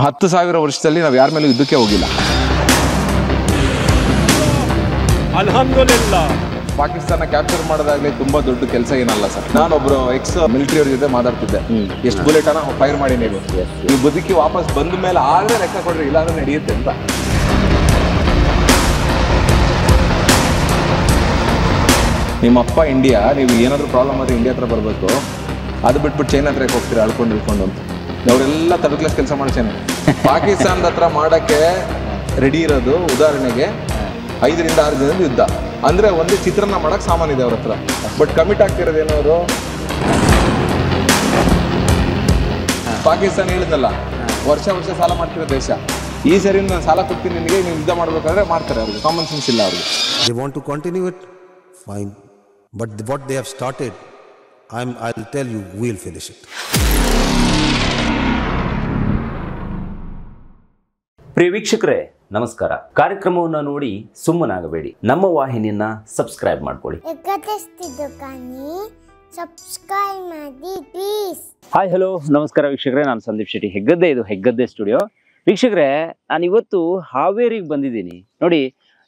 10,000 ವರ್ಷದಲ್ಲಿ ನಾವು ಯಾರ ಮೇಲೂ ಯುದ್ಧಕ್ಕೆ ಹೋಗಿಲ್ಲ. ಅಲ್ಹಮ್ದುಲಿಲ್ಲಾಹ್. ಪಾಕಿಸ್ತಾನ ಕ್ಯಾಪ್ಚರ್ ಮಾಡೋದಾಗ್ಲಿ ತುಂಬಾ ದೊಡ್ಡ ಕೆಲಸ ಏನಲ್ಲ ಸರ್. ನಾನೊಬ್ರು ಎಕ್ಸ್ ಮಿಲಿಟರಿ ಅವ್ರ ಜೊತೆ ಮಾತಾಡ್ತಿದ್ದೆ, ಎಷ್ಟು ಬುಲೆಟ್ ಅನ್ನ ಫೈರ್ ಮಾಡಿ ನೀವು ಈ ಬದುಕಿ ವಾಪಸ್ ಬಂದ ಮೇಲೆ ಆದ್ರೆ ಲೆಕ್ಕ ಕೊಡ್ರಿ, ಇಲ್ಲಾಂದ್ರೆ ನಡೆಯುತ್ತೆ ಅಂತ. ನಿಮ್ಮ ಅಪ್ಪ ಇಂಡಿಯಾ, ನೀವು ಏನಾದ್ರು ಪ್ರಾಬ್ಲಮ್ ಆದ್ರೆ ಇಂಡಿಯಾ ಹತ್ರ ಬರಬೇಕು, ಅದು ಬಿಟ್ಬಿಟ್ಟು ಚೈನಾ ಹತ್ರ ಹೋಗ್ತೀರಾ ಅಳ್ಕೊಂಡು ಇಳ್ಕೊಂಡು ಅಂತ. ಅವರೆಲ್ಲ ಥರ್ಡ್ ಕ್ಲಾಸ್ ಕೆಲಸ ಮಾಡಿ ಚೈನಾ ಪಾಕಿಸ್ತಾನದ ಹತ್ರ ಮಾಡೋಕ್ಕೆ ರೆಡಿ ಇರೋದು. ಉದಾಹರಣೆಗೆ 5 ರಿಂದ 6 ದಿನದ ಯುದ್ಧ ಅಂದರೆ ಒಂದೇ ಚಿತ್ರಾನ್ನ ಮಾಡೋಕ್ಕೆ ಸಾಮಾನಿದೆ ಅವ್ರ ಹತ್ರ. ಬಟ್ ಕಮಿಟ್ ಆಗ್ತಿರೋದೇನವರು, ಪಾಕಿಸ್ತಾನ ಹೇಳಿದ್ನಲ್ಲ ವರ್ಷ ಸಾಲ ಮಾಡ್ತಿರೋ ದೇಶ, ಈ ಸರಿ ನಾನು ಸಾಲ ಕೊಡ್ತೀನಿ ನಿನಗೆ, ನೀವು ಯುದ್ಧ ಮಾಡಬೇಕಾದ್ರೆ ಮಾಡ್ತಾರೆ. ಅವ್ರಿಗೆ ಕಾಮನ್ ಸೆನ್ಸ್ ಇಲ್ಲ ಅವ್ರಿಗೆ. They want to continue it, fine. But what they have started, I'll tell you, we'll finish it. ಪ್ರಿಯ ವೀಕ್ಷಕರೇ ನಮಸ್ಕಾರ. ಕಾರ್ಯಕ್ರಮವನ್ನು ನೋಡಿ ಸುಮ್ಮನಾಗಬೇಡಿ, ನಮ್ಮ ವಾಹಿನಿಯನ್ನ ಸಬ್ಸ್ಕ್ರೈಬ್ ಮಾಡ್ಕೊಳ್ಳಿ. ಹಾಯ್ ಹಲೋ ನಮಸ್ಕಾರ ವೀಕ್ಷಕರೇ, ನಾನು ಸಂದೀಪ್ ಶೆಟ್ಟಿ, ಹೆಗ್ಗದ್ದೆ. ಇದು ಹೆಗ್ಗದ್ದೆ ಸ್ಟುಡಿಯೋ. ವೀಕ್ಷಕರೇ, ನಾನು ಇವತ್ತು ಹಾವೇರಿಗೆ ಬಂದಿದ್ದೀನಿ. ನೋಡಿ,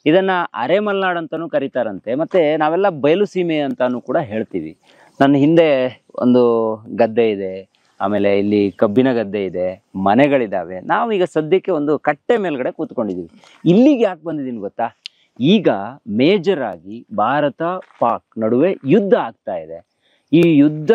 ಇದನ್ನ ಅರೆಮಲ್ನಾಡ್ ಅಂತಾನೂ ಕರೀತಾರಂತೆ, ಮತ್ತೆ ನಾವೆಲ್ಲ ಬಯಲು ಸೀಮೆ ಅಂತಾನೂ ಕೂಡ ಹೇಳ್ತೀವಿ. ನನ್ನ ಹಿಂದೆ ಒಂದು ಗದ್ದೆ ಇದೆ, ಆಮೇಲೆ ಇಲ್ಲಿ ಕಬ್ಬಿನ ಗದ್ದೆ ಇದೆ, ಮನೆಗಳಿದ್ದಾವೆ. ನಾವೀಗ ಸದ್ಯಕ್ಕೆ ಒಂದು ಕಟ್ಟೆ ಮೇಲ್ಗಡೆ ಕೂತ್ಕೊಂಡಿದ್ದೀವಿ. ಇಲ್ಲಿಗೆ ಯಾಕೆ ಬಂದಿದ್ದೀನಿ ಗೊತ್ತಾ? ಈಗ ಮೇಜರ್ ಆಗಿ ಭಾರತ ಪಾಕ್ ನಡುವೆ ಯುದ್ಧ ಆಗ್ತಾ ಇದೆ. ಈ ಯುದ್ಧ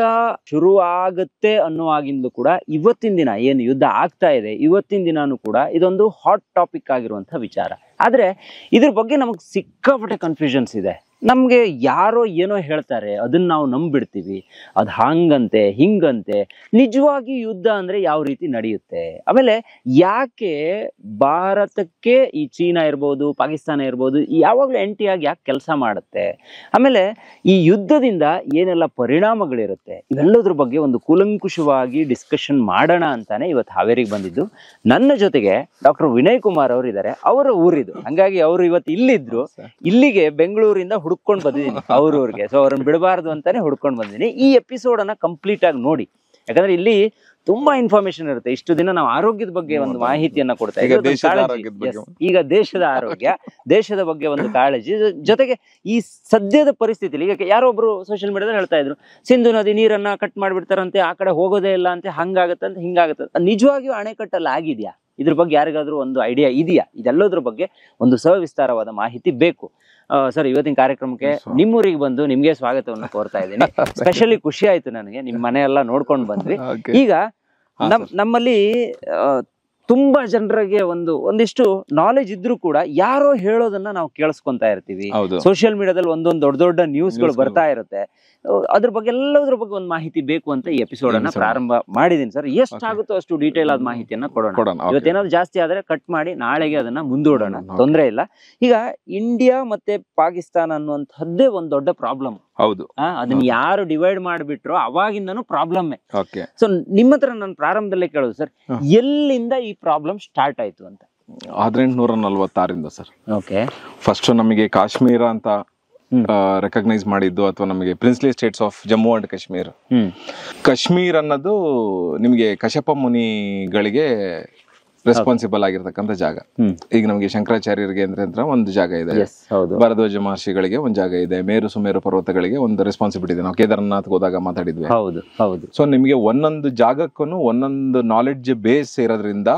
ಶುರು ಆಗುತ್ತೆ ಅನ್ನುವಾಗಿಂದಲೂ ಕೂಡ ಇವತ್ತಿನ ದಿನ ಏನು ಯುದ್ಧ ಆಗ್ತಾ ಇದೆ, ಇವತ್ತಿನ ದಿನಾನು ಕೂಡ ಇದೊಂದು ಹಾಟ್ ಟಾಪಿಕ್ ಆಗಿರುವಂಥ ವಿಚಾರ. ಆದರೆ ಇದ್ರ ಬಗ್ಗೆ ನಮಗೆ ಸಿಕ್ಕಾಪಟ್ಟೆ ಕನ್ಫ್ಯೂಷನ್ಸ್ ಇದೆ. ನಮಗೆ ಯಾರೋ ಏನೋ ಹೇಳ್ತಾರೆ, ಅದನ್ನ ನಾವು ನಂಬಿಡ್ತೀವಿ. ಅದು ಹಂಗಂತೆ ಹಿಂಗಂತೆ. ನಿಜವಾಗಿ ಯುದ್ಧ ಅಂದರೆ ಯಾವ ರೀತಿ ನಡೆಯುತ್ತೆ? ಆಮೇಲೆ ಯಾಕೆ ಭಾರತಕ್ಕೆ ಈ ಚೀನಾ ಇರ್ಬೋದು, ಪಾಕಿಸ್ತಾನ ಇರ್ಬೋದು, ಯಾವಾಗಲೂ ಎಂಟಿಯಾಗಿ ಯಾಕೆ ಕೆಲಸ ಮಾಡುತ್ತೆ? ಆಮೇಲೆ ಈ ಯುದ್ಧದಿಂದ ಏನೆಲ್ಲ ಪರಿಣಾಮಗಳಿರುತ್ತೆ, ಇವೆಲ್ಲದ್ರ ಬಗ್ಗೆ ಒಂದು ಕೂಲಂಕುಷವಾಗಿ ಡಿಸ್ಕಷನ್ ಮಾಡೋಣ ಅಂತಾನೆ ಇವತ್ತು ಹಾವೇರಿಗೆ ಬಂದಿದ್ದು. ನನ್ನ ಜೊತೆಗೆ ಡಾಕ್ಟರ್ ವಿನಯ್ ಕುಮಾರ್ ಅವರು ಇದ್ದಾರೆ. ಅವರ ಊರಿದು, ಹಂಗಾಗಿ ಅವರು ಇವತ್ತು ಇಲ್ಲಿದ್ರು. ಇಲ್ಲಿಗೆ ಬೆಂಗಳೂರಿಂದ ಹುಡ್ಕೊಂಡು ಬಂದಿದ್ದೀನಿ ಅವ್ರವ್ರಿಗೆ. ಸೊ ಅವ್ರನ್ನ ಬಿಡಬಾರ್ದು ಅಂತಾನೆ ಹುಡ್ಕೊಂಡು ಬಂದಿದ್ದೀನಿ. ಈ ಎಪಿಸೋಡ್ ಅನ್ನ ಕಂಪ್ಲೀಟ್ ಆಗಿ ನೋಡಿ, ಯಾಕಂದ್ರೆ ಇಲ್ಲಿ ತುಂಬಾ ಇನ್ಫಾರ್ಮೇಶನ್ ಇರುತ್ತೆ. ಇಷ್ಟು ದಿನ ನಾವು ಆರೋಗ್ಯದ ಬಗ್ಗೆ ಒಂದು ಮಾಹಿತಿಯನ್ನ ಕೊಡ್ತಾ ಇದ್ದೀವಿ. ಈಗ ದೇಶದ ಆರೋಗ್ಯ, ದೇಶದ ಬಗ್ಗೆ ಒಂದು ಕಾಳಜಿ, ಜೊತೆಗೆ ಈ ಸದ್ಯದ ಪರಿಸ್ಥಿತಿಲಿ ಈಗ ಯಾರೊಬ್ರು ಸೋಷಿಯಲ್ ಮೀಡಿಯಾದಲ್ಲಿ ಹೇಳ್ತಾ ಇದ್ರು, ಸಿಂಧು ನದಿ ನೀರನ್ನ ಕಟ್ ಮಾಡ್ಬಿಡ್ತಾರಂತೆ, ಆ ಕಡೆ ಹೋಗೋದೇ ಇಲ್ಲ ಅಂತೆ, ಹಂಗಾಗತ್ತಂತೆ ಹಿಂಗಾಗತ್ತೆ. ನಿಜವಾಗಿಯೂ ಅಣೆಕಟ್ಟಲ್ಲಿ ಆಗಿದ್ಯಾ? ಇದ್ರ ಬಗ್ಗೆ ಯಾರಿಗಾದ್ರೂ ಒಂದು ಐಡಿಯಾ ಇದೆಯಾ? ಇದೆಲ್ಲದ್ರ ಬಗ್ಗೆ ಒಂದು ಸವಿಸ್ತಾರವಾದ ಮಾಹಿತಿ ಬೇಕು. ಸರ್, ಇವತ್ತಿನ ಕಾರ್ಯಕ್ರಮಕ್ಕೆ ನಿಮ್ಮೂರಿಗೆ ಬಂದು ನಿಮ್ಗೆ ಸ್ವಾಗತವನ್ನು ಕೋರ್ತಾ ಇದ್ದೀನಿ. ಸ್ಪೆಷಲಿ ಖುಷಿ ಆಯ್ತು ನನಗೆ, ನಿಮ್ ಮನೆ ಎಲ್ಲ ನೋಡ್ಕೊಂಡು ಬಂದ್ವಿ. ಈಗ ನಮ್ಮಲ್ಲಿ ತುಂಬಾ ಜನರಿಗೆ ಒಂದಿಷ್ಟು ನಾಲೆಜ್ ಇದ್ರೂ ಕೂಡ ಯಾರೋ ಹೇಳೋದನ್ನ ನಾವು ಕೇಳಿಸ್ಕೊಂತಾ ಇರ್ತೀವಿ. ಸೋಷಿಯಲ್ ಮೀಡಿಯಾದಲ್ಲಿ ಒಂದೊಂದು ದೊಡ್ಡ ದೊಡ್ಡ ಬರ್ತಾ ಇರುತ್ತೆ. ಅದ್ರ ಬಗ್ಗೆ ಎಲ್ಲದ್ರ ಬಗ್ಗೆ ಒಂದು ಮಾಹಿತಿ ಬೇಕು ಅಂತ ಈ ಎಪಿಸೋಡ್ ಅನ್ನ ಪ್ರಾರಂಭ ಮಾಡಿದೀನಿ. ಸರ್, ಎಷ್ಟಾಗುತ್ತೋ ಅಷ್ಟು ಡೀಟೇಲ್ ಆದ ಮಾಹಿತಿಯನ್ನ ಕೊಡೋಣ. ಇವತ್ತೇನಾದ್ರು ಜಾಸ್ತಿ ಆದ್ರೆ ಕಟ್ ಮಾಡಿ ನಾಳೆಗೆ ಅದನ್ನ ಮುಂದೂಡೋಣ, ತೊಂದರೆ ಇಲ್ಲ. ಈಗ ಇಂಡಿಯಾ ಮತ್ತೆ ಪಾಕಿಸ್ತಾನ ಅನ್ನುವಂಥದ್ದೇ ಒಂದ್ ದೊಡ್ಡ ಪ್ರಾಬ್ಲಮ್. ಹೌದು, ಅದನ್ನ ಯಾರು ಡಿವೈಡ್ ಮಾಡಿಬಿಟ್ರೋ ಅವಾಗಿಂದನೂ ಪ್ರಾಬ್ಲಮ್. ಸೊ ನಿಮ್ಮ ಹತ್ರ ನಾನು ಪ್ರಾರಂಭದಲ್ಲೇ ಕೇಳೋದು ಸರ್, ಎಲ್ಲಿಂದ ಈ ಪ್ರಾಬ್ಲಮ್ ಸ್ಟಾರ್ಟ್ ಆಯ್ತು ಅಂತ? 1846 ಸರ್. ಓಕೆ, ಫಸ್ಟ್ ನಮಗೆ ಕಾಶ್ಮೀರ ಅಂತ ರೆಕಗ್ನೈಸ್ ಮಾಡಿದ್ದು, ಅಥವಾ ನಮಗೆ princely States of Jammu and Kashmir. Kashmir ಅನ್ನೋದು ನಿಮಗೆ ಕಶ್ಯಪ ಮುನಿಗಳಿಗೆ ರೆಸ್ಪಾನ್ಸಿಬಲ್ ಆಗಿರ್ತಕ್ಕಂಥ ಜಾಗ. ಈಗ ನಮಗೆ ಶಂಕರಾಚಾರ್ಯರಿಗೆ ಅಂದ್ರೆ ಒಂದು ಜಾಗ ಇದೆ, ಭರದ್ವಾಜ ಮಹರ್ಷಿಗಳಿಗೆ ಒಂದು ಜಾಗ ಇದೆ, ಮೇರು ಸುಮೇರು ಪರ್ವತಗಳಿಗೆ ಒಂದು ರೆಸ್ಪಾನ್ಸಿಬಿಲಿಟಿ ಇದೆ. ನಾವು ಕೇದಾರ್ನಾಥ್ ಹೋದಾಗ ಮಾತಾಡಿದ್ವಿ. ಸೊ ನಿಮಗೆ ಒಂದೊಂದು ಜಾಗಕ್ಕೂ ಒಂದೊಂದು ನಾಲೆಡ್ಜ್ ಬೇಸ್ ಇರೋದ್ರಿಂದ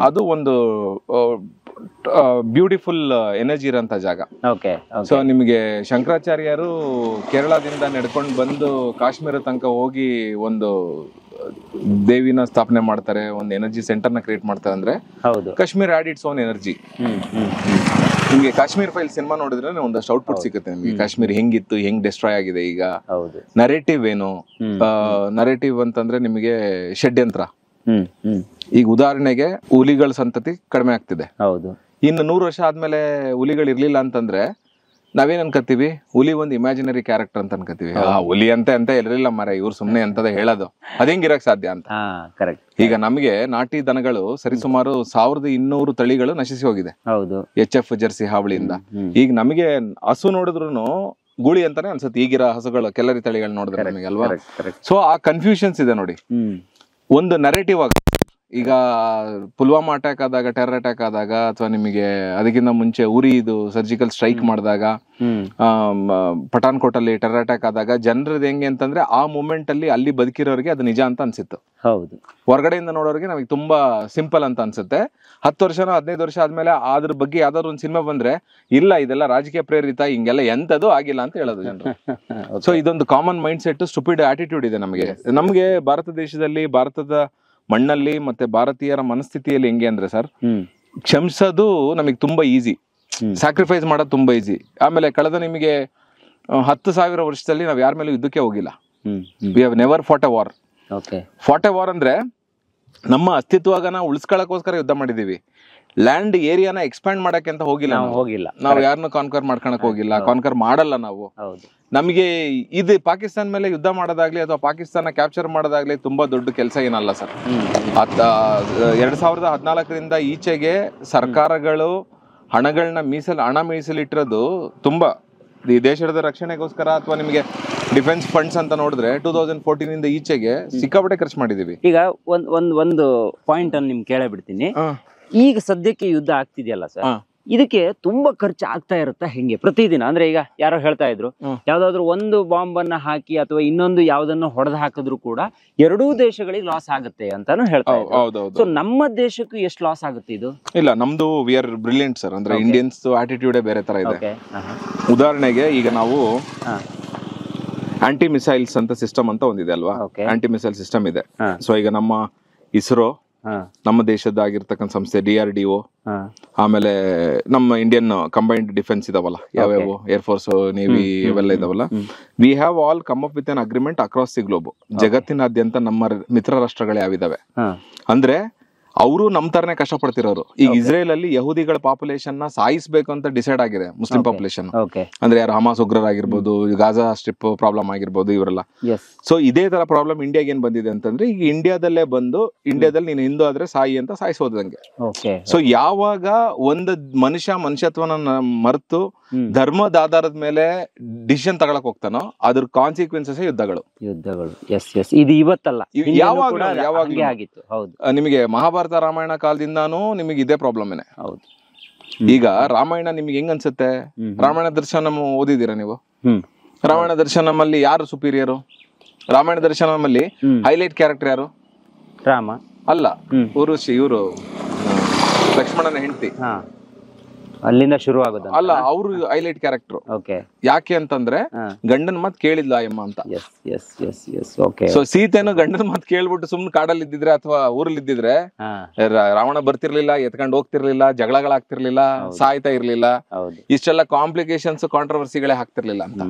ಅದು ಒಂದು ಬ್ಯೂಟಿಫುಲ್ ಎನರ್ಜಿ ಇರೋಂಥ ಜಾಗ. ಸೊ ನಿಮಗೆ ಶಂಕರಾಚಾರ್ಯರು ಕೇರಳದಿಂದ ನಡ್ಕೊಂಡು ಬಂದು ಕಾಶ್ಮೀರ ತನಕ ಹೋಗಿ ಒಂದು ದೇವಿನ ಸ್ಥಾಪನೆ ಮಾಡ್ತಾರೆ, ಒಂದು ಎನರ್ಜಿ ಸೆಂಟರ್ ನ ಕ್ರಿಯೇಟ್ ಮಾಡ್ತಾರೆ. ಅಂದ್ರೆ Kashmir had its own energy. ನಿಮ್ಗೆ ಕಾಶ್ಮೀರ್ ಫೈಲ್ ಸಿನಿಮಾ ನೋಡಿದ್ರೆ ಒಂದಷ್ಟು ಔಟ್ಪುಟ್ ಸಿಗುತ್ತೆ ನಿಮ್ಗೆ. ಕಾಶ್ಮೀರ್ ಹೆಂಗಿತ್ತು, ಹೆಂಗ್ ಡೆಸ್ಟ್ರಾಯ್ ಆಗಿದೆ. ಈಗ ನರೇಟಿವ್ ಏನು, ನರೇಟಿವ್ ಅಂತಂದ್ರೆ ನಿಮಗೆ ಷಡ್ಯಂತ್ರ. ಈಗ ಉದಾಹರಣೆಗೆ ಹುಲಿಗಳ ಸಂತತಿ ಕಡಿಮೆ ಆಗ್ತಿದೆ. ಇನ್ನು 100 ವರ್ಷ ಆದ್ಮೇಲೆ ಹುಲಿಗಳು ಇರ್ಲಿಲ್ಲ ಅಂತಂದ್ರೆ ನಾವೇನ್ ಅನ್ಕೋತೀವಿ, ಹುಲಿ ಒಂದು ಇಮ್ಯಾಜಿನರಿ ಕ್ಯಾರೆಕ್ಟರ್ ಅಂತ ಅನ್ಕೋತೀವಿ. ಹುಲಿ ಅಂತ ಇರ್ಲಿಲ್ಲ ಮರ, ಇವ್ರು ಸುಮ್ನೆ ಅಂತದ ಹೇಳೋದು, ಅದೇಂಗಿರಕ್ ಸಾಧ್ಯ ಅಂತ. ಈಗ ನಮ್ಗೆ ನಾಟಿ ದನಗಳು ಸರಿಸುಮಾರು 1200 ತಳಿಗಳು ನಶಿಸಿ ಹೋಗಿದೆ HF ಜರ್ಸಿ ಹಾವಳಿಯಿಂದ. ಈಗ ನಮಗೆ ಹಸು ನೋಡಿದ್ರು ಗೂಳಿ ಅಂತಾನೆ ಅನ್ಸುತ್ತೆ ಈಗಿರೋ ಹಸುಗಳು, ಕೆಲರಿ ತಳಿಗಳು ನೋಡಿದ್ರೆ ನಮಗೆ ಅಲ್ವಾ. ಸೊ ಆ ಕನ್ಫ್ಯೂಷನ್ಸ್ ಇದೆ ನೋಡಿ. ಒಂದು ನರೇಟಿವ್ ಆಗ ಈಗ ಪುಲ್ವಾಮಾ ಅಟ್ಯಾಕ್ ಆದಾಗ, ಟೆರರ್ ಅಟ್ಯಾಕ್ ಆದಾಗ, ಅಥವಾ ನಿಮಗೆ ಅದಕ್ಕಿಂತ ಮುಂಚೆ ಉರಿ ಇದು ಸರ್ಜಿಕಲ್ ಸ್ಟ್ರೈಕ್ ಮಾಡಿದಾಗ, ಪಠಾನ್ಕೋಟ್ ಅಲ್ಲಿ ಟೆರರ್ ಅಟ್ಯಾಕ್ ಆದಾಗ ಜನರದ್ದು ಹೆಂಗೆ ಅಂತಂದ್ರೆ ಆ ಮೂಮೆಂಟ್ ಅಲ್ಲಿ ಅಲ್ಲಿ ಬದುಕಿರೋರಿಗೆ ಅದು ನಿಜ ಅಂತ ಅನ್ಸಿತ್ತು. ಹೌದು, ಹೊರಗಡೆಯಿಂದ ನೋಡೋರಿಗೆ ನಮಗೆ ತುಂಬಾ ಸಿಂಪಲ್ ಅಂತ ಅನ್ಸುತ್ತೆ. 10 ವರ್ಷನೋ 15 ವರ್ಷ ಆದ್ಮೇಲೆ ಅದ್ರ ಬಗ್ಗೆ ಯಾವ್ದಾದ್ರು ಒಂದು ಸಿನಿಮಾ ಬಂದ್ರೆ ಇಲ್ಲ ಇದೆಲ್ಲ ರಾಜಕೀಯ ಪ್ರೇರಿತ, ಹಿಂಗೆಲ್ಲ ಎಂತದು ಆಗಿಲ್ಲ ಅಂತ ಹೇಳೋದು ಜನರು. ಸೊ ಇದೊಂದು common mind set, stupid attitude ಇದೆ ನಮಗೆ ಭಾರತ ದೇಶದಲ್ಲಿ, ಭಾರತದ ಮಣ್ಣಲ್ಲಿ ಮತ್ತೆ ಭಾರತೀಯರ ಮನಸ್ಥಿತಿಯಲ್ಲಿ ಹೆಂಗೆ ಅಂದ್ರೆ ಸರ್, ಕ್ಷಮಿಸೋದು ನಮಗೆ ತುಂಬಾ ಈಸಿ, ಸ್ಯಾಕ್ರಿಫೈಸ್ ಮಾಡೋದು ತುಂಬಾ ಈಸಿ. ಆಮೇಲೆ ಕಳೆದ ನಿಮಗೆ 10,000 ವರ್ಷದಲ್ಲಿ ನಾವ್ ಯಾರ ಮೇಲೂ ಯುದ್ಧಕ್ಕೆ ಹೋಗಿಲ್ಲ. We have never fought a war. Fought a war ಅಂದ್ರೆ ನಮ್ಮ ಅಸ್ತಿತ್ವನ ಉಳಿಸ್ಕೊಳ್ಳೋಕೋಸ್ಕರ ಯುದ್ಧ ಮಾಡಿದೀವಿ. ಲ್ಯಾಂಡ್ ಏರಿಯಾನ ಎಕ್ಸ್ಪ್ಯಾಂಡ್ ಮಾಡಕ್ಕೆ ಅಂತ ಹೋಗಿಲ್ಲ. ನಾವು ಯಾರನ್ನು ಕಾನ್ಕರ್ ಮಾಡ್ಕೊಳಕ್ ಹೋಗಿಲ್ಲ, ಕಾನ್ಕರ್ ಮಾಡಲ್ಲ ನಾವು. ನಮಗೆ ಇದು ಪಾಕಿಸ್ತಾನ ಮೇಲೆ ಯುದ್ಧ ಮಾಡೋದಾಗ್ಲಿ ಅಥವಾ ಪಾಕಿಸ್ತಾನ ಕ್ಯಾಪ್ಚರ್ ಮಾಡೋದಾಗ್ಲಿ ತುಂಬಾ ದೊಡ್ಡ ಕೆಲಸ ಏನಲ್ಲ ಸರ್. 2014ರಿಂದ ಈಚೆಗೆ ಸರ್ಕಾರಗಳು ಹಣಗಳನ್ನ ಹಣ ಮೀಸಲಿಟ್ಟಿರೋದು ತುಂಬಾ ಈ ದೇಶದ ರಕ್ಷಣೆಗೋಸ್ಕರ, ಅಥವಾ ನಿಮಗೆ ಡಿಫೆನ್ಸ್ ಫಂಡ್ಸ್ ಅಂತ ನೋಡಿದ್ರೆ 2014 ಈಚೆಗೆ ಸಿಕ್ಕಾಪಟ್ಟೆ ಖರ್ಚು ಮಾಡಿದೀವಿ. ಈಗ ಒಂದು ಪಾಯಿಂಟ್ ಅನ್ನು ನಿಮ್ಗೆ ಕೇಳೇ ಬಿಡ್ತೀನಿ. ಈಗ ಸದ್ಯಕ್ಕೆ ಯುದ್ಧ ಆಗ್ತಿದೆಯಲ್ಲ ಸರ್, ಇದಕ್ಕೆ ತುಂಬಾ ಖರ್ಚು ಆಗ್ತಾ ಇರುತ್ತಾ ಹೆಂಗೆ ಪ್ರತಿದಿನ? ಅಂದ್ರೆ ಈಗ ಯಾರೋ ಹೇಳ್ತಾ ಇದ್ರು, ಯಾವ್ದಾದ್ರು ಒಂದು ಬಾಂಬ್ ಅನ್ನ ಹಾಕಿ ಅಥವಾ ಇನ್ನೊಂದು ಯಾವ್ದನ್ನ ಹೊಡೆದು ಹಾಕಿದ್ರು ಕೂಡ ಎರಡೂ ದೇಶಗಳಿಗೆ ಲಾಸ್ ಆಗುತ್ತೆ ಅಂತಾನು ಹೇಳ್ತಾ ಇದ್ರು. ಸೊ ನಮ್ಮ ದೇಶಕ್ಕೂ ಎಷ್ಟು ಲಾಸ್ ಆಗುತ್ತೆ ಇದು? ಇಲ್ಲ, ನಮ್ದು ವಿ ಆರ್ ಬ್ರಿಲಿಯಂಟ್ ಸರ್. ಅಂದ್ರೆ ಇಂಡಿಯನ್ಸ್ ಆಟಿಟ್ಯೂಡೇ ಬೇರೆ ತರ ಇದೆ. ಉದಾಹರಣೆಗೆ ಈಗ ನಾವು ಆಂಟಿ ಮಿಸೈಲ್ಸ್ ಅಂತ ಸಿಸ್ಟಮ್ ಅಂತ ಒಂದಿದೆ ಅಲ್ವಾ, ಆಂಟಿ ಮಿಸೈಲ್ ಸಿಸ್ಟಮ್ ಇದೆ. ಸೊ ಈಗ ನಮ್ಮ ಇಸ್ರೋ, ನಮ್ಮ ದೇಶದಾಗಿರ್ತಕ್ಕಂಥ ಸಂಸ್ಥೆ DRDO, ಆಮೇಲೆ ನಮ್ಮ ಇಂಡಿಯನ್ ಕಂಬೈನ್ಡ್ ಡಿಫೆನ್ಸ್ ಇದಾವಲ್ಲ, ಯಾವ್ಯಾವ ಏರ್ಫೋರ್ಸ್, ನೇವಿ ಇವೆಲ್ಲ ಇದಾವಲ್ಲ, we have all come up with an agreement across the globe. ಜಗತ್ತಿನಾದ್ಯಂತ ನಮ್ಮ ಮಿತ್ರ ರಾಷ್ಟ್ರಗಳು ಯಾವಿದಾವೆ ಅಂದ್ರೆ ಅವರು ನಮ್ ತರನೇ ಕಷ್ಟಪಡ್ತಿರೋರು. ಈಗ ಇಸ್ರೇಲ್ ಅಲ್ಲಿ ಯಹೂದಿಗಳ ಪಾಪ್ಯುಲೇಷನ್ ನ ಸಾಯಿಸ್ಬೇಕು ಅಂತ ಡಿಸೈಡ್ ಆಗಿದೆ, ಮುಸ್ಲಿಂ ಪಾಪ್ಯುಲೇಷನ್. ಅಂದ್ರೆ ಯಾರು ಹಮಾಸ್ ಉಗ್ರರಾಗಿರ್ಬೋದು, ಗಾಜಾ ಸ್ಟ್ರಿಪ್ ಪ್ರಾಬ್ಲಮ್ ಆಗಿರ್ಬೋದು, ಇವರೆಲ್ಲ. ಸೊ ಇದೇ ತರ ಪ್ರಾಬ್ಲಮ್ ಇಂಡಿಯಾಗೆ ಏನ್ ಬಂದಿದೆ ಅಂತಂದ್ರೆ, ಈಗ ಇಂಡಿಯಾದಲ್ಲೇ ಬಂದು ಇಂಡಿಯಾದಲ್ಲಿ ನೀನು ಹಿಂದೂ ಆದ್ರೆ ಸಾಯಿ ಅಂತ ಸಾಯಿಸೋದಂಗೆ. ಸೊ ಯಾವಾಗ ಒಂದು ಮನುಷ್ಯತ್ವನ ಮರೆತು ಧರ್ಮದ ಆಧಾರದ ಮೇಲೆ ಡಿಸಿಷನ್ ತಗೊಳಕ್ ಹೋಗ್ತಾನೋ ಅದ್ರ ಕಾನ್ಸಿಕ್ವೆನ್ಸಸ್ ಯುದ್ಧಗಳು. ಇದು ಇವತ್ತಲ್ಲ, ಯಾವಾಗ ಆಗಿತ್ತು. ಹೌದು, ನಿಮಗೆ ಮಹಾಭಾರತ ರಾಮಾಯಣ ಕಾಲದಿಂದಾನು ನಿಮಗೆ ಇದೇ ಪ್ರಾಬ್ಲಮ್. ಹೌದು, ಈಗ ರಾಮಾಯಣ ನಿಮ್ಗೆ ಹೆಂಗ್ ಅನ್ಸುತ್ತೆ? ರಾಮಾಯಣ ದರ್ಶನಂ ಓದಿದೀರಾ ನೀವು? ರಾಮಾಯಣ ದರ್ಶನಮಲ್ಲಿ ಯಾರು ಸುಪೀರಿಯರು? ರಾಮಾಯಣ ದರ್ಶನಮಲ್ಲಿ ಹೈಲೈಟ್ ಕ್ಯಾರೆಕ್ಟರ್ ಯಾರು? ರಾಮ ಅಲ್ಲ, ಊರ್ವಶಿ, ಇವರು ಲಕ್ಷ್ಮಣನ ಹೆಂಡತಿ. ಅಲ್ಲಿಂದ ಶುರು ಆಗೋದು ಅಲ್ಲ, ಅವರು ಹೈಲೈಟ್ ಕ್ಯಾರೆಕ್ಟರ್. ಯಾಕೆ ಅಂತಂದ್ರೆ ಗಂಡನ್ ಮಾತ್ ಕೇಳಿದ್ಲ ಅಯ್ಯಮ್ಮ ಅಂತ. ಸೊ ಸೀತೆನು ಗಂಡನ್ ಮಾತ್ ಕೇಳ್ಬಿಟ್ಟು ಸುಮ್ನೆ ಕಾಡಲ್ಲಿ ಇದ್ದಿದ್ರೆ ಅಥವಾ ಊರಲ್ಲಿ ಇದ್ದಿದ್ರೆ ರಾವಣ ಬರ್ತಿರ್ಲಿಲ್ಲ, ಎತ್ಕೊಂಡ್ ಹೋಗ್ತಿರ್ಲಿಲ್ಲ, ಜಗಳಗಳಾಗ್ತಿರ್ಲಿಲ್ಲ, ಸಾಯ್ತಾ ಇರ್ಲಿಲ್ಲ, ಇಷ್ಟೆಲ್ಲ ಕಾಂಪ್ಲಿಕೇಶನ್ಸ್, ಕಾಂಟ್ರವರ್ಸಿಗಳೇ ಆಗ್ತಿರ್ಲಿಲ್ಲ ಅಂತ.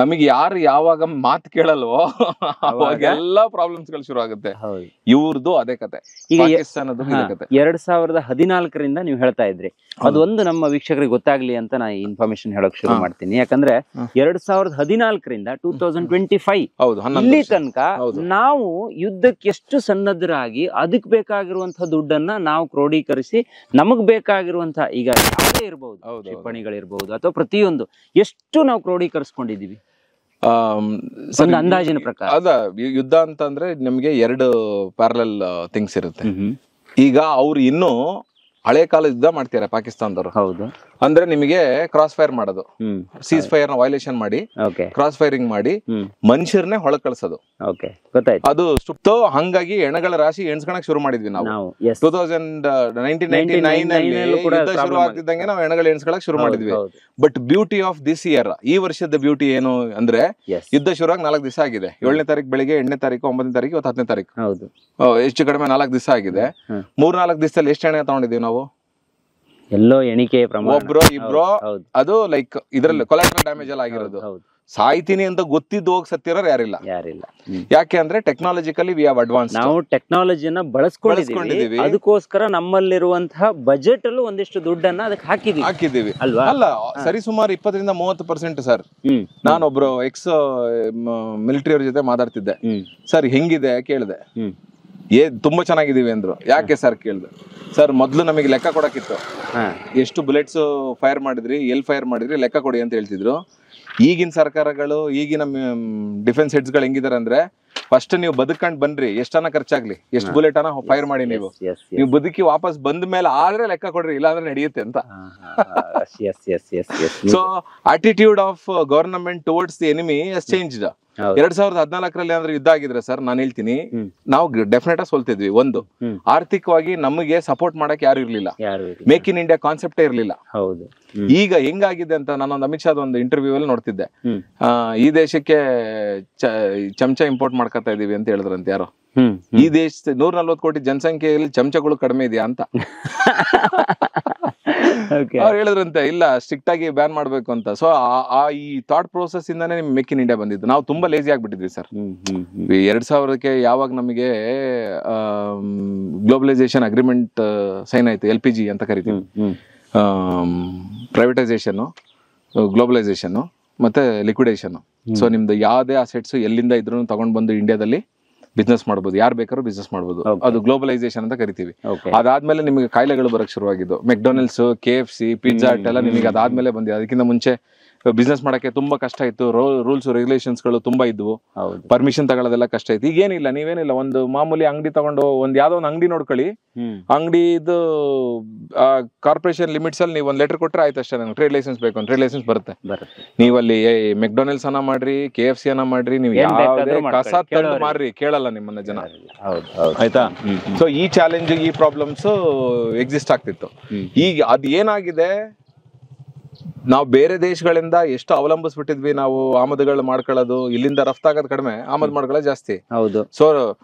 ನಮಗೆ ಯಾರು ಯಾವಾಗ ಮಾತ್ ಕೇಳಲ್ವೋ ಅವಾಗೆಲ್ಲಾ ಪ್ರಾಬ್ಲಮ್ಸ್ ಗಳು ಶುರು ಆಗುತ್ತೆ. ಇವ್ರದ್ದು ಅದೇ ಕತೆ, ಪಾಕಿಸ್ತಾನದ್ದು ಇದೇ ಕತೆ. 2014ರಿಂದ ನೀವು ಹೇಳ್ತಾ ಇದ್ರಿ, ಅದೊಂದು ನಮ್ಮ ವೀಕ್ಷಕರಿಗೆ ಗೊತ್ತಾಗ್ಲಿ ಅಂತ ನಾ ಇನ್ಫಾರ್ಮೇಶನ್ ಹೇಳಕ್ ಶುರು ಮಾಡ್ತೀನಿ. ಯಾಕಂದ್ರೆ 2014ರಿಂದ 2025 ಇಲ್ಲಿ ತನಕ ನಾವು ಯುದ್ಧಕ್ಕೆ ಎಷ್ಟು ಸನ್ನದ್ಧರಾಗಿ ಅದಕ್ಕೆ ಬೇಕಾಗಿರುವಂತಹ ದುಡ್ಡನ್ನ ನಾವು ಕ್ರೋಢೀಕರಿಸಿ ನಮಗ್ ಬೇಕಾಗಿರುವಂತಹ, ಈಗ ಯಾವುದೇ ಇರಬಹುದು, ಕ್ಷಿಪಣಿಗಳಿರ್ಬಹುದು ಅಥವಾ ಪ್ರತಿಯೊಂದು, ಎಷ್ಟು ನಾವು ಕ್ರೋಢೀಕರಿಸ್ಕೊಂಡಿದೀವಿ ಒಂದು ಅಂದಾಜಿನ ಪ್ರಕಾರ? ಅದ ಯುದ್ಧ ಅಂತಂದ್ರೆ ನಮ್ಗೆ 2 ಪ್ಯಾರಲಲ್ ಥಿಂಗ್ಸ್ ಇರುತ್ತೆ. ಈಗ ಅವ್ರು ಇನ್ನೂ ಹಳೆ ಕಾಲ ಯುದ್ಧ ಮಾಡ್ತಾರೆ ಪಾಕಿಸ್ತಾನದವರು. ಹೌದು, ಅಂದ್ರೆ ನಿಮಗೆ ಕ್ರಾಸ್ ಫೈರ್ ಮಾಡೋದು, ಸೀಸ್ ಫೈರ್ ನ ವೈಲೇಷನ್ ಮಾಡಿ ಕ್ರಾಸ್ ಫೈರಿಂಗ್ ಮಾಡಿ ಮನುಷ್ಯರನ್ನೇ ಹೊಳಗ್ ಕಳ್ಸೋದು. ಅದು ಸುತ್ತೋ. ಹಂಗಾಗಿ ಹೆಣಗಳ ರಾಶಿ ಎಣ್ಸ್ಕೊಳಕ್ ಶುರು ಮಾಡಿದ್ವಿ ನಾವು. 1999 ಶುರು ಆಗ್ತಿದ್ದಂಗೆ ನಾವು ಹೆಣಗಳು ಎಣ್ಸ್ಕೊಳಕ್ ಶುರು ಮಾಡಿದ್ವಿ. But beauty of this year, ಈ ವರ್ಷದ ಬ್ಯೂಟಿ ಏನು ಅಂದ್ರೆ, ಯುದ್ಧ ಶುರು ಆಗಿ 4 ದಿವಸ ಆಗಿದೆ. 7ನೇ ತಾರೀಕು ಬೆಳಿಗ್ಗೆ, 8ನೇ ತಾರೀಕು, 9ನೇ ತಾರೀಕು, ಇವತ್ತು 10ನೇ ತಾರೀಕು. ಹೆಚ್ಚು ಕಡಿಮೆ 4 ದಿವಸ ಆಗಿದೆ. 3-4 ದಿವಸದಲ್ಲಿ ಎಷ್ಟು ಎಣ್ಣೆ ತಗೊಂಡಿದೀವಿ ನಾವು? ಎಲ್ಲೋ ಎಣಿಕೆ ಪ್ರಮಾಣ, ಒಬ್ರೋ ಇಬ್ರೋ. ಅದು ಲೈಕ್ ಇದ್ರಲ್ಲಿ ಕೊಲಾಟ್ರಲ್ ಡ್ಯಾಮೇಜ್ ಎಲ್ಲ ಆಗಿರೋದು. ಸಾಯ್ತೀನಿ ಅಂತ ಗೊತ್ತಿದ್ದು ಹೋಗಿ ಸತ್ತಿರೋರು ಯಾರಿಲ್ಲ. ಯಾಕೆ ಅಂದ್ರೆ ಟೆಕ್ನಾಲಜಿಕಲಿ ವಿ ಹ್ಯಾವ್ ಅಡ್ವಾನ್ಸ್. ನಾವು ಟೆಕ್ನಾಲಜಿಯನ್ನ ಬಳಸ್ಕೊಂಡಿದ್ದೀವಿ, ಅದಕ್ಕೋಸ್ಕರ ನಮ್ಮಲ್ಲಿರುವಂತಹ ಬಜೆಟ್ ಅಲ್ಲೂ ಒಂದಿಷ್ಟು ದುಡ್ಡನ್ನ ಅದಕ್ಕೆ ಹಾಕಿದೀವಿ ಅಲ್ವಾ? ಅಲ್ಲ, ಸರಿ ಸುಮಾರು 20-30% ಸರ್. ನಾನೊಬ್ರು ಎಕ್ಸ್ ಮಿಲಿಟರಿ ಅವ್ರ ಜೊತೆ ಮಾತಾಡ್ತಿದ್ದೆ. ಸರ್ ಹೆಂಗಿದೆ ಕೇಳಿದೆ, ತುಂಬಾ ಚೆನ್ನಾಗಿದೀವಿ ಅಂದ್ರು. ಯಾಕೆ ಸರ್ ಕೇಳಿದೆ. ಸರ್ ಮೊದ್ಲು ನಮಗೆ ಲೆಕ್ಕ ಕೊಡಕ್ಕಿತ್ತು, ಎಷ್ಟು ಬುಲೆಟ್ಸ್ ಫೈರ್ ಮಾಡಿದ್ರಿ, ಎಲ್ಲಿ ಫೈರ್ ಮಾಡಿದ್ರಿ, ಲೆಕ್ಕ ಕೊಡಿ ಅಂತ ಹೇಳ್ತಿದ್ರು. ಈಗಿನ ಸರ್ಕಾರಗಳು, ಈಗಿನ ಡಿಫೆನ್ಸ್ ಹೆಡ್ಸ್ ಗಳು ಹೆಂಗಿದಾರೆ ಅಂದ್ರೆ, ಫಸ್ಟ್ ನೀವು ಬದುಕಂಡ್ ಬನ್ರಿ, ಎಷ್ಟನ ಖರ್ಚಾಗ್ಲಿ, ಎಷ್ಟು ಬುಲೆಟ್ ಅನ್ನ ಫೈರ್ ಮಾಡಿ ನೀವು ಬದುಕಿ ವಾಪಸ್ ಬಂದ ಮೇಲೆ ಆದ್ರೆ ಲೆಕ್ಕ ಕೊಡ್ರಿ, ಇಲ್ಲ ಅಂದ್ರೆ ನಡೆಯುತ್ತೆ ಅಂತ. So attitude of government towards the enemy has changed. 2014ರಲ್ಲಿ ಅಂದ್ರೆ ಯುದ್ಧ ಆಗಿದ್ರೆ ಸರ್, ನಾನು ಹೇಳ್ತೀನಿ ನಾವು ಡೆಫಿನೆಟ್ ಆಗಿ ಸೋಲ್ತಿದ್ವಿ. ಒಂದು, ಆರ್ಥಿಕವಾಗಿ ನಮಗೆ ಸಪೋರ್ಟ್ ಮಾಡಕ್ ಯಾರು ಇರ್ಲಿಲ್ಲ, ಮೇಕ್ ಇನ್ ಇಂಡಿಯಾ ಕಾನ್ಸೆಪ್ಟೇ ಇರ್ಲಿಲ್ಲ. ಈಗ ಹೆಂಗಾಗಿದೆ ಅಂತ ನಾನೊಂದು ಅಮಿತ್ ಶಾದ್ ಒಂದು ಇಂಟರ್ವ್ಯೂ ಅಲ್ಲಿ ನೋಡ್ತಿದ್ದೆ. ಈ ದೇಶಕ್ಕೆ ಚಮಚ ಇಂಪೋರ್ಟ್ ಮಾಡ್ಕೊತಾ ಇದೀವಿ ಅಂತ ಹೇಳಿದ್ರಂತೆ ಯಾರೋ. ಈ ದೇಶ 140 ಕೋಟಿ ಜನಸಂಖ್ಯೆಯಲ್ಲಿ ಚಮಚಗಳು ಕಡಿಮೆ ಇದೆಯಾ ಅಂತ ಅವ್ರು ಹೇಳಿದ್ರಂತೆ. ಇಲ್ಲ, ಸ್ಟ್ರಿಕ್ಟ್ ಆಗಿ ಬ್ಯಾನ್ ಮಾಡ್ಬೇಕು ಅಂತ. ಸೊ ಈ ಥಾಟ್ ಪ್ರೋಸೆಸ್ ಇಂದಾನೆ ನಿಮ್ ಮೇಕ್ ಇನ್ ಇಂಡಿಯಾ ಬಂದಿದ್ದು. ನಾವು ತುಂಬಾ ಲೇಜಿ ಆಗ್ಬಿಟ್ಟಿದ್ವಿ ಸರ್. 2000ಕ್ಕೆ ಯಾವಾಗ ನಮಗೆ ಗ್ಲೋಬಲೈಸೇಷನ್ ಅಗ್ರಿಮೆಂಟ್ ಸೈನ್ ಆಯ್ತು, LPG ಅಂತ ಕರಿತೀವಿ, ಪ್ರೈವೇಟೈಸೇಷನ್, ಗ್ಲೋಬಲೈಸೇಷನ್ ಮತ್ತೆ ಲಿಕ್ವಿಡೇಷನ್. ಸೊ ನಿಮ್ದು ಯಾವ್ದೇ ಅಸೆಟ್ಸ್ ಎಲ್ಲಿಂದ ಇದ್ರೂ ತಗೊಂಡ್ ಬಂದು ಇಂಡಿಯಾದಲ್ಲಿ ಬಿಸ್ನೆಸ್ ಮಾಡ್ಬೋದು, ಯಾರು ಬೇಕಾದ್ರೂ ಬಿಸ್ನೆಸ್ ಮಾಡ್ಬೋದು. ಅದು ಗ್ಲೋಬಲೈಸೇಷನ್ ಅಂತ ಕರಿತೀವಿ. ಅದಾದ್ಮೇಲೆ ನಿಮಗೆ ಕಾಯಿಲೆಗಳು ಬರಕ್ ಶುರುವಾಗಿದ್ದು. ಮೆಕ್ಡೊನಾಲ್ಡ್ಸ್, KFC, ಪಿಜ್ಜಾ ಹಟ್ ಎಲ್ಲ ನಿಮಗೆ ಅದಾದ್ಮೇಲೆ ಬಂದಿದೆ. ಅದಕ್ಕಿಂತ ಮುಂಚೆ ಬಿಸ್ನೆಸ್ ಮಾಡಕ್ಕೆ ತುಂಬಾ ಕಷ್ಟ ಇತ್ತು. ರೂಲ್ಸ್ ರೆಗ್ಯುಲೇಷನ್ಸ್ ಗಳು ತುಂಬಾ ಇದ್ವು, ಪರ್ಮಿಷನ್ ತಗೊಳ್ಳೋದೆಲ್ಲ ಕಷ್ಟ ಇತ್ತು. ಈಗೇನಿಲ್ಲ, ನೀವೇನಿಲ್ಲ, ಒಂದು ಮಾಮೂಲಿ ಅಂಗಡಿ ತಗೊಂಡು ಯಾವ್ದೋ ಒಂದು ಅಂಗಡಿ ನೋಡ್ಕೊಳ್ಳಿ, ಅಂಗಡಿದು ಕಾರ್ಪೊರೇಷನ್ ಲಿಮಿಟ್ಸ್ ಅಲ್ಲಿ ನೀವು ಒಂದು ಲೆಟರ್ ಕೊಟ್ಟರೆ ಆಯ್ತು ಅಷ್ಟೇ. ನಂಗೆ ಟ್ರೇಡ್ ಲೈಸೆನ್ಸ್ ಬೇಕು, ಟ್ರೇಡ್ ಲೈಸೆನ್ಸ್ ಬರುತ್ತೆ. ನೀವಲ್ಲಿ ಮೆಕ್ಡೊನಾಲ್ಡ್ಸ್ ಅನ್ನ ಮಾಡ್ರಿ, KFC ಅನ್ನ ಮಾಡ್ರಿ, ನೀವು ಯಾವ್ದೇ ಕಸ ತಂದು ಮಾರ್ರಿ, ಕೇಳಲ್ಲ ನಿಮ್ಮನ್ನ ಜನ, ಆಯ್ತಾ. ಸೊ ಈ ಚಾಲೆಂಜ್, ಈ ಪ್ರಾಬ್ಲಮ್ಸ್ ಎಕ್ಸಿಸ್ಟ್ ಆಗ್ತಿತ್ತು. ಈಗ ಅದ್ ಏನಾಗಿದೆ, ನಾವು ಬೇರೆ ದೇಶಗಳಿಂದ ಎಷ್ಟು ಅವಲಂಬಿಸ್ಬಿಟ್ಟಿದ್ವಿ. ನಾವು ಆಮದುಗಳು ಮಾಡ್ಕೊಳ್ಳೋದು, ಇಲ್ಲಿಂದ ರಫ್ತಾಗೋದು ಕಡಿಮೆ, ಆಮದು ಮಾಡ್ಕೊಳ್ಳೋದು ಜಾಸ್ತಿ. ಹೌದು. ಸೊ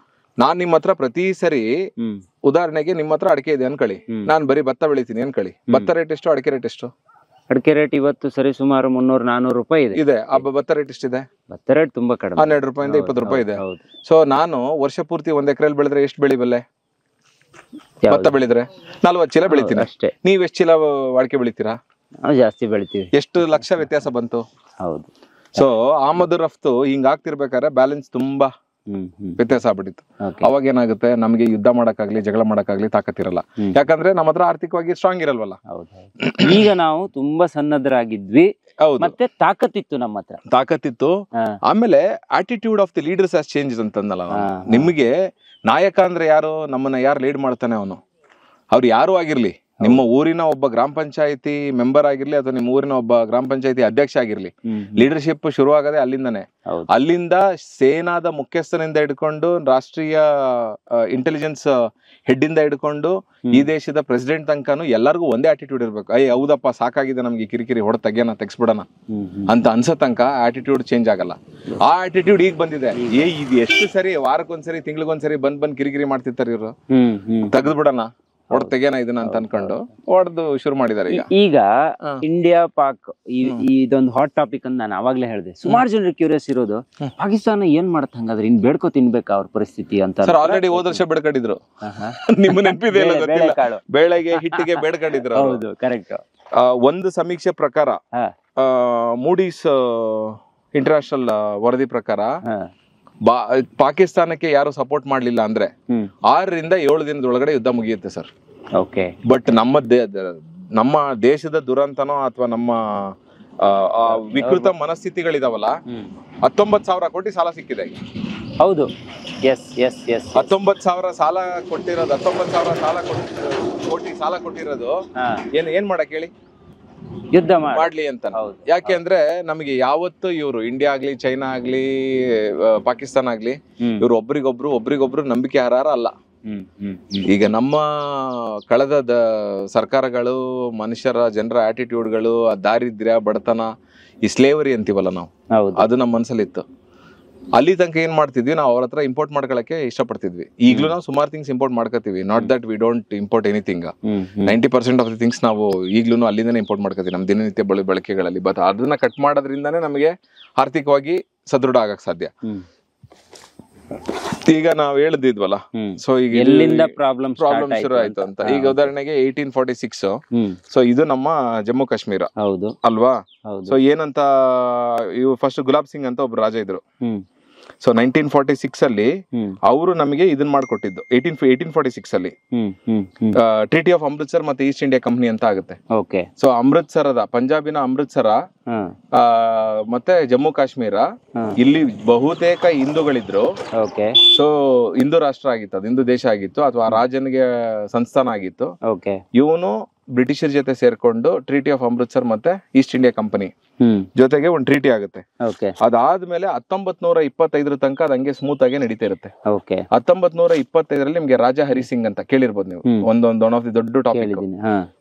ನಾನ್ ನಿಮ್ಮ ಹತ್ರ ಪ್ರತಿ ಸರಿ, ಉದಾಹರಣೆಗೆ ನಿಮ್ಮ ಹತ್ರ ಅಡಿಕೆ ಇದೆ ಅನ್ಕೊಳ್ಳಿ, ನಾನ್ ಬರೀ ಭತ್ತ ಬೆಳಿತೀನಿ ಅನ್ಕೊಳ್ಳಿ. ಭತ್ತ ರೇಟ್ ಎಷ್ಟು, ಅಡಿಕೆ ರೇಟ್ ಎಷ್ಟು? ಅಡಿಕೆ ರೇಟ್ ಇವತ್ತು ಸರಿ ಸುಮಾರು 300-400 ರೂಪಾಯಿ ಇದೆ. ಭತ್ತ ರೇಟ್ ಎಷ್ಟಿದೆ? ಭತ್ತ ರೇಟ್ ತುಂಬಾ ಕಡಿಮೆ, 12 ರೂಪಾಯಿಂದ 20 ರೂಪಾಯಿ ಇದೆ. ಸೊ ನಾನು ವರ್ಷ ಪೂರ್ತಿ 1 ಎಕರೆಯಲ್ಲಿ ಬೆಳೆದ್ರೆ ಎಷ್ಟು ಬೆಳಿಬಲ್ಲೆ? ಭತ್ತ ಬೆಳೆದ್ರೆ 40 ಚೀಲ ಬೆಳಿತೀನಿ ಅಷ್ಟೇ. ನೀವ್ ಎಷ್ಟು ಚೀಲ ಅಡಿಕೆ ಬೆಳಿತೀರಾ? ಜಾಸ್ತಿ ಬೆಳಿತೀವಿ. ಎಷ್ಟು ಲಕ್ಷ ವ್ಯತ್ಯಾಸ ಬಂತು? ಹೌದು. ಸೊ ಆಮದು ರಫ್ತು ಹಿಂಗ್ ಆಗ್ತಿರ್ಬೇಕಾದ್ರೆ ಬ್ಯಾಲೆನ್ಸ್ ತುಂಬಾ ವ್ಯತ್ಯಾಸ ಆಗ್ಬಿಟ್ಟಿತ್ತು. ಅವಾಗ ಏನಾಗುತ್ತೆ, ನಮ್ಗೆ ಯುದ್ಧ ಮಾಡಕ್ಕಾಗ್ಲಿ, ಜಗಳ ಮಾಡಕ್ಕಾಗ್ಲಿ ತಾಕತ್ತಿರಲ್ಲ. ಯಾಕಂದ್ರೆ ನಮ್ಮ ಹತ್ರ ಆರ್ಥಿಕವಾಗಿ ಸ್ಟ್ರಾಂಗ್ ಇರಲ್ವಲ್ಲ. ಈಗ ನಾವು ತುಂಬಾ ಸನ್ನದ್ಧರಾಗಿದ್ವಿ, ಮತ್ತೆ ತಾಕತ್ತಿತ್ತು, ನಮ್ಮ ಹತ್ರ ತಾಕತ್ತಿತ್ತು. ಆಮೇಲೆ attitude of the leaders has change ಅಂತಂದಲ್ಲ. ನಿಮ್ಗೆ ನಾಯಕ ಅಂದ್ರೆ ಯಾರು? ನಮ್ಮನ್ನ ಯಾರು ಲೀಡ್ ಮಾಡ್ತಾನೆ ಅವನು, ಅವ್ರು ಯಾರು ಆಗಿರ್ಲಿ, ನಿಮ್ಮ ಊರಿನ ಒಬ್ಬ ಗ್ರಾಮ ಪಂಚಾಯತಿ ಮೆಂಬರ್ ಆಗಿರ್ಲಿ, ಅಥವಾ ನಿಮ್ಮ ಊರಿನ ಒಬ್ಬ ಗ್ರಾಮ ಪಂಚಾಯತಿ ಅಧ್ಯಕ್ಷ ಆಗಿರ್ಲಿ, ಲೀಡರ್ಶಿಪ್ ಶುರು ಆಗದೆ ಅಲ್ಲಿಂದಾನೆ. ಅಲ್ಲಿಂದ ಸೇನಾದ ಮುಖ್ಯಸ್ಥನಿಂದ ಹಿಡ್ಕೊಂಡು, ರಾಷ್ಟ್ರೀಯ ಇಂಟೆಲಿಜೆನ್ಸ್ ಹೆಡ್ ಇಂದ ಹಿಡ್ಕೊಂಡು, ಈ ದೇಶದ ಪ್ರೆಸಿಡೆಂಟ್ ತನಕನು ಎಲ್ಲರಿಗೂ ಒಂದೇ ಆಟಿಟ್ಯೂಡ್ ಇರ್ಬೇಕು. ಹೌದಪ್ಪ, ಸಾಕಾಗಿದೆ ನಮ್ಗೆ ಕಿರಿಕಿರಿ, ತೆಗಿಯೋಣ, ತೆಗ್ಸ್ಬಿಡೋಣ ಅಂತ ಅನ್ಸೋ ತನಕ ಆಟಿಟ್ಯೂಡ್ ಚೇಂಜ್ ಆಗಲ್ಲ. ಆ ಆಟಿಟ್ಯೂಡ್ ಈಗ ಬಂದಿದೆ. ಇದು ಎಷ್ಟು ಸರಿ, ವಾರಕ್ಕೊಂದ್ಸರಿ, ತಿಂಗ್ಳಿಗೊಂದ್ಸರಿ ಬಂದ್ ಕಿರಿಕಿರಿ ಮಾಡ್ತಿರ್ತಾರೆ ಇವ್ರು, ತೆಗೆದ್ಬಿಡೋಣ, ತೆಗೆನ ಇದನ್ನ ಅಂತ ಅನ್ಕೊಂಡು ಹೊಡೆದು ಶುರು ಮಾಡಿದ್ದಾರೆ. ಈಗ ಇಂಡಿಯಾ ಪಾಕ್ ಇದೊಂದು ಹಾಟ್ ಟಾಪಿಕ್ ಅಂತ ನಾನು ಅವಾಗ್ಲೇ ಹೇಳಿದೆ. ಸುಮಾರು ಜನರಿಗೆ ಕ್ಯೂರಿಯಸ್ ಇರೋದು, ಪಾಕಿಸ್ತಾನ ಏನ್ ಮಾಡತ್ ಹಂಗಾದ್ರೆ, ಇನ್ ಬೇಡ್ಕೊ ತಿನ್ಬೇಕಾ ಅವ್ರ ಪರಿಸ್ಥಿತಿ ಅಂತ. ಆಲ್ರೆಡಿ ಹೋದ ವರ್ಷ ಬೇಡ್ಕೊಂಡಿದ್ರು, ನಿಮ್ಮ ನೆನಪಿದೆ? ಬೇಳೆಗೆ ಹಿಟ್ಟಿಗೆ ಬೇಡ್ಕೊಂಡಿದ್ರು. ಹೌದು, ಕರೆಕ್ಟ್. ಒಂದು ಸಮೀಕ್ಷೆ ಪ್ರಕಾರ, ಮೂಡೀಸ್ ಇಂಟರ್ನ್ಯಾಷನಲ್ ವರದಿ ಪ್ರಕಾರ, ಪಾಕಿಸ್ತಾನಕ್ಕೆ ಯಾರು ಸಪೋರ್ಟ್ ಮಾಡ್ಲಿಲ್ಲ ಅಂದ್ರೆ 6-7 ದಿನದೊಳಗಡೆ ಯುದ್ಧ ಮುಗಿಯುತ್ತೆ ಸರ್. ಬಟ್ ನಮ್ಮ ದೇಶದ ದುರಂತನೋ ಅಥವಾ ನಮ್ಮ ವಿಕೃತ ಮನಸ್ಥಿತಿಗಳಿದಾವಲ್ಲ, 19,000 ಕೋಟಿ ಸಾಲ ಸಿಕ್ಕಿದೆ. ಹೌದು, 19,000 ಸಾಲ ಕೊಟ್ಟಿರೋದು, 19,000 ಕೋಟಿ ಸಾಲ ಕೊಟ್ಟಿರೋದು ಏನ್ ಮಾಡಕ್ ಹೇಳಿ, ಯುದ್ಧ ಮಾಡ್ಲಿ ಅಂತ. ಯಾಕೆ ಅಂದ್ರೆ ನಮಗೆ ಯಾವತ್ತು ಇವರು ಇಂಡಿಯಾ ಆಗ್ಲಿ, ಚೈನಾ ಆಗ್ಲಿ, ಪಾಕಿಸ್ತಾನ ಆಗ್ಲಿ, ಇವ್ರು ಒಬ್ರಿಗೊಬ್ರು ನಂಬಿಕೆ ಅರ್ಹ ಅಲ್ಲ. ಈಗ ನಮ್ಮ ಕಳೆದ ಸರ್ಕಾರಗಳು, ಜನರ ಆಟಿಟ್ಯೂಡ್ಗಳು, ದಾರಿದ್ರ್ಯ, ಬಡತನ, ಈ ಸ್ಲೇವರಿ ಅಂತೀವಲ್ಲ ನಾವು, ಅದು ನಮ್ಮ ಮನಸ್ಸಲ್ಲಿತ್ತು. ಅಲ್ಲಿ ತನಕ ಏನ್ ಮಾಡ್ತಿದ್ವಿ, ನಾವು ಅವ್ರ ಹತ್ರ ಇಂಪೋರ್ಟ್ ಮಾಡ್ಕೊಳಕ್ಕೆ ಇಷ್ಟಪಡ್ತಿದ್ವಿ. ಈಗಲೂ ನಾವು ಸುಮಾರು ಥಿಂಗ್ಸ್ ಇಂಪೋರ್ಟ್ ಮಾಡ್ಕೋತೀವಿ. Not that we don't import anything. 90% of the things ನಾವು ಈಗ್ಲೂ ಅಲ್ಲಿಂದನೇ ಇಂಪೋರ್ಟ್ ಮಾಡ್ಕೋತೀವಿ ನಮ್ಮ ದಿನನಿತ್ಯ ಬಳಕೆಗಳಲ್ಲಿ. ಬಟ್ ಅದನ್ನ ಕಟ್ ಮಾಡೋದ್ರಿಂದಾನೇ ನಮಗೆ ಆರ್ಥಿಕವಾಗಿ ಸದೃಢ ಆಗಕ್ ಸಾಧ್ಯ. ಈಗ ನಾವ್ ಹೇಳಿದ್ವಲ್ಲ, ಸೊ ಈಗ ಎಲ್ಲಿಂದ ಪ್ರಾಬ್ಲಮ್ ಶುರು ಆಯ್ತು ಅಂತ. ಈಗ ಉದಾಹರಣೆಗೆ 1846, ಸೊ ಇದು ನಮ್ಮ ಜಮ್ಮು ಕಾಶ್ಮೀರ ಅಲ್ವಾ. ಸೊ ಏನಂತ, ಇವ್ ಫಸ್ಟ್ ಗುಲಾಬ್ ಸಿಂಗ್ ಅಂತ ಒಬ್ರು ರಾಜ ಇದ್ರು. ಸೊ 1946 ಅಲ್ಲಿ ಅವರು ನಮಗೆ ಇದನ್ನ ಮಾಡ್ಕೊಟ್ಟಿದ್ದು 1846 ಅಲ್ಲಿ ಟ್ರೀಟಿ ಆಫ್ ಅಮೃತ್ಸರ್ ಮತ್ತೆ ಈಸ್ಟ್ ಇಂಡಿಯಾ ಕಂಪನಿ ಅಂತ ಆಗುತ್ತೆ. ಓಕೆ. ಸೊ ಅಮೃತ್ಸರದ ಪಂಜಾಬಿನ ಅಮೃತ್ಸರ ಮತ್ತೆ ಜಮ್ಮು ಕಾಶ್ಮೀರ ಇಲ್ಲಿ ಬಹುತೇಕ ಹಿಂದೂಗಳಿದ್ರು. ಓಕೆ. ಸೊ ಹಿಂದೂ ರಾಷ್ಟ್ರ ಆಗಿತ್ತು, ಅದು ಹಿಂದೂ ದೇಶ ಆಗಿತ್ತು ಅಥವಾ ರಾಜನಿಗೆ ಸಂಸ್ಥಾನ ಆಗಿತ್ತು. ಓಕೆ. ಇವನು ಬ್ರಿಟಿಷರ್ ಜೊತೆ ಸೇರ್ಕೊಂಡು ಟ್ರೀಟಿ ಆಫ್ ಅಮೃತ್ಸರ್ ಮತ್ತೆ ಈಸ್ಟ್ ಇಂಡಿಯಾ ಕಂಪನಿ ಜೊತೆಗೆ ಒಂದು ಟ್ರೀಟಿ ಆಗುತ್ತೆ. ಅದಾದ್ಮೇಲೆ 1925 ತನಕ ಅದು ಹಂಗೆ ಸ್ಮೂತ್ ಆಗಿ ನಡೀತಾ ಇರುತ್ತೆ. 1925 ನಿಮ್ಗೆ ರಾಜಾ ಹರಿ ಸಿಂಗ್ ಅಂತ ಕೇಳಿರ್ಬೋದು ನೀವು, ಒನ್ ಆಫ್ ದಿ ದೊಡ್ಡ ಟಾಪಿಕ್.